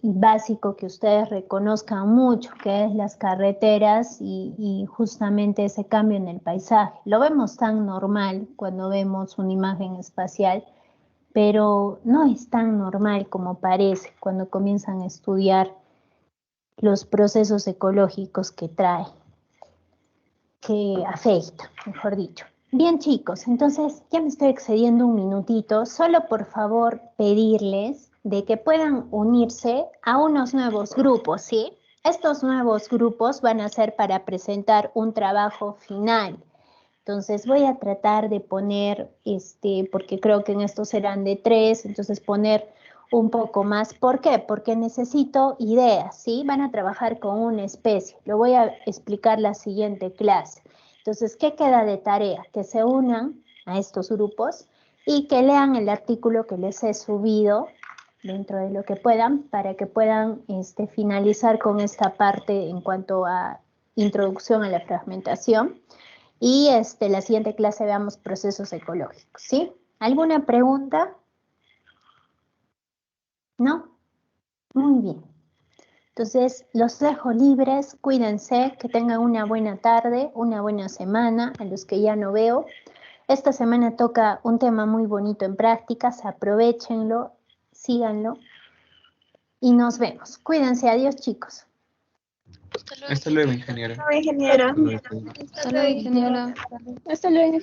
E: básico que ustedes reconozcan mucho, que es las carreteras y justamente ese cambio en el paisaje. Lo vemos tan normal cuando vemos una imagen espacial, pero no es tan normal como parece cuando comienzan a estudiar los procesos ecológicos que trae, que afecta, mejor dicho. Bien chicos, entonces ya me estoy excediendo un minutito, solo por favor pedirles de que puedan unirse a unos nuevos grupos, ¿sí? Estos nuevos grupos van a ser para presentar un trabajo final. Entonces voy a tratar de poner, porque creo que en estos serán de 3, entonces poner un poco más. ¿Por qué? Porque necesito ideas, ¿sí? Van a trabajar con una especie. Lo voy a explicar la siguiente clase. Entonces, ¿qué queda de tarea? Que se unan a estos grupos y que lean el artículo que les he subido dentro de lo que puedan para que puedan finalizar con esta parte en cuanto a introducción a la fragmentación. Y la siguiente clase veamos procesos ecológicos, ¿sí? ¿Alguna pregunta? ¿No? Muy bien. Entonces, los dejo libres, cuídense, que tengan una buena tarde, una buena semana, a los que ya no veo. Esta semana toca un tema muy bonito en prácticas, aprovéchenlo, síganlo y nos vemos. Cuídense, adiós chicos.
G: Hasta luego, ingeniera.
D: Hasta luego, ingeniera.
G: Hasta luego.
N: Hasta luego, ingeniera. Hasta luego.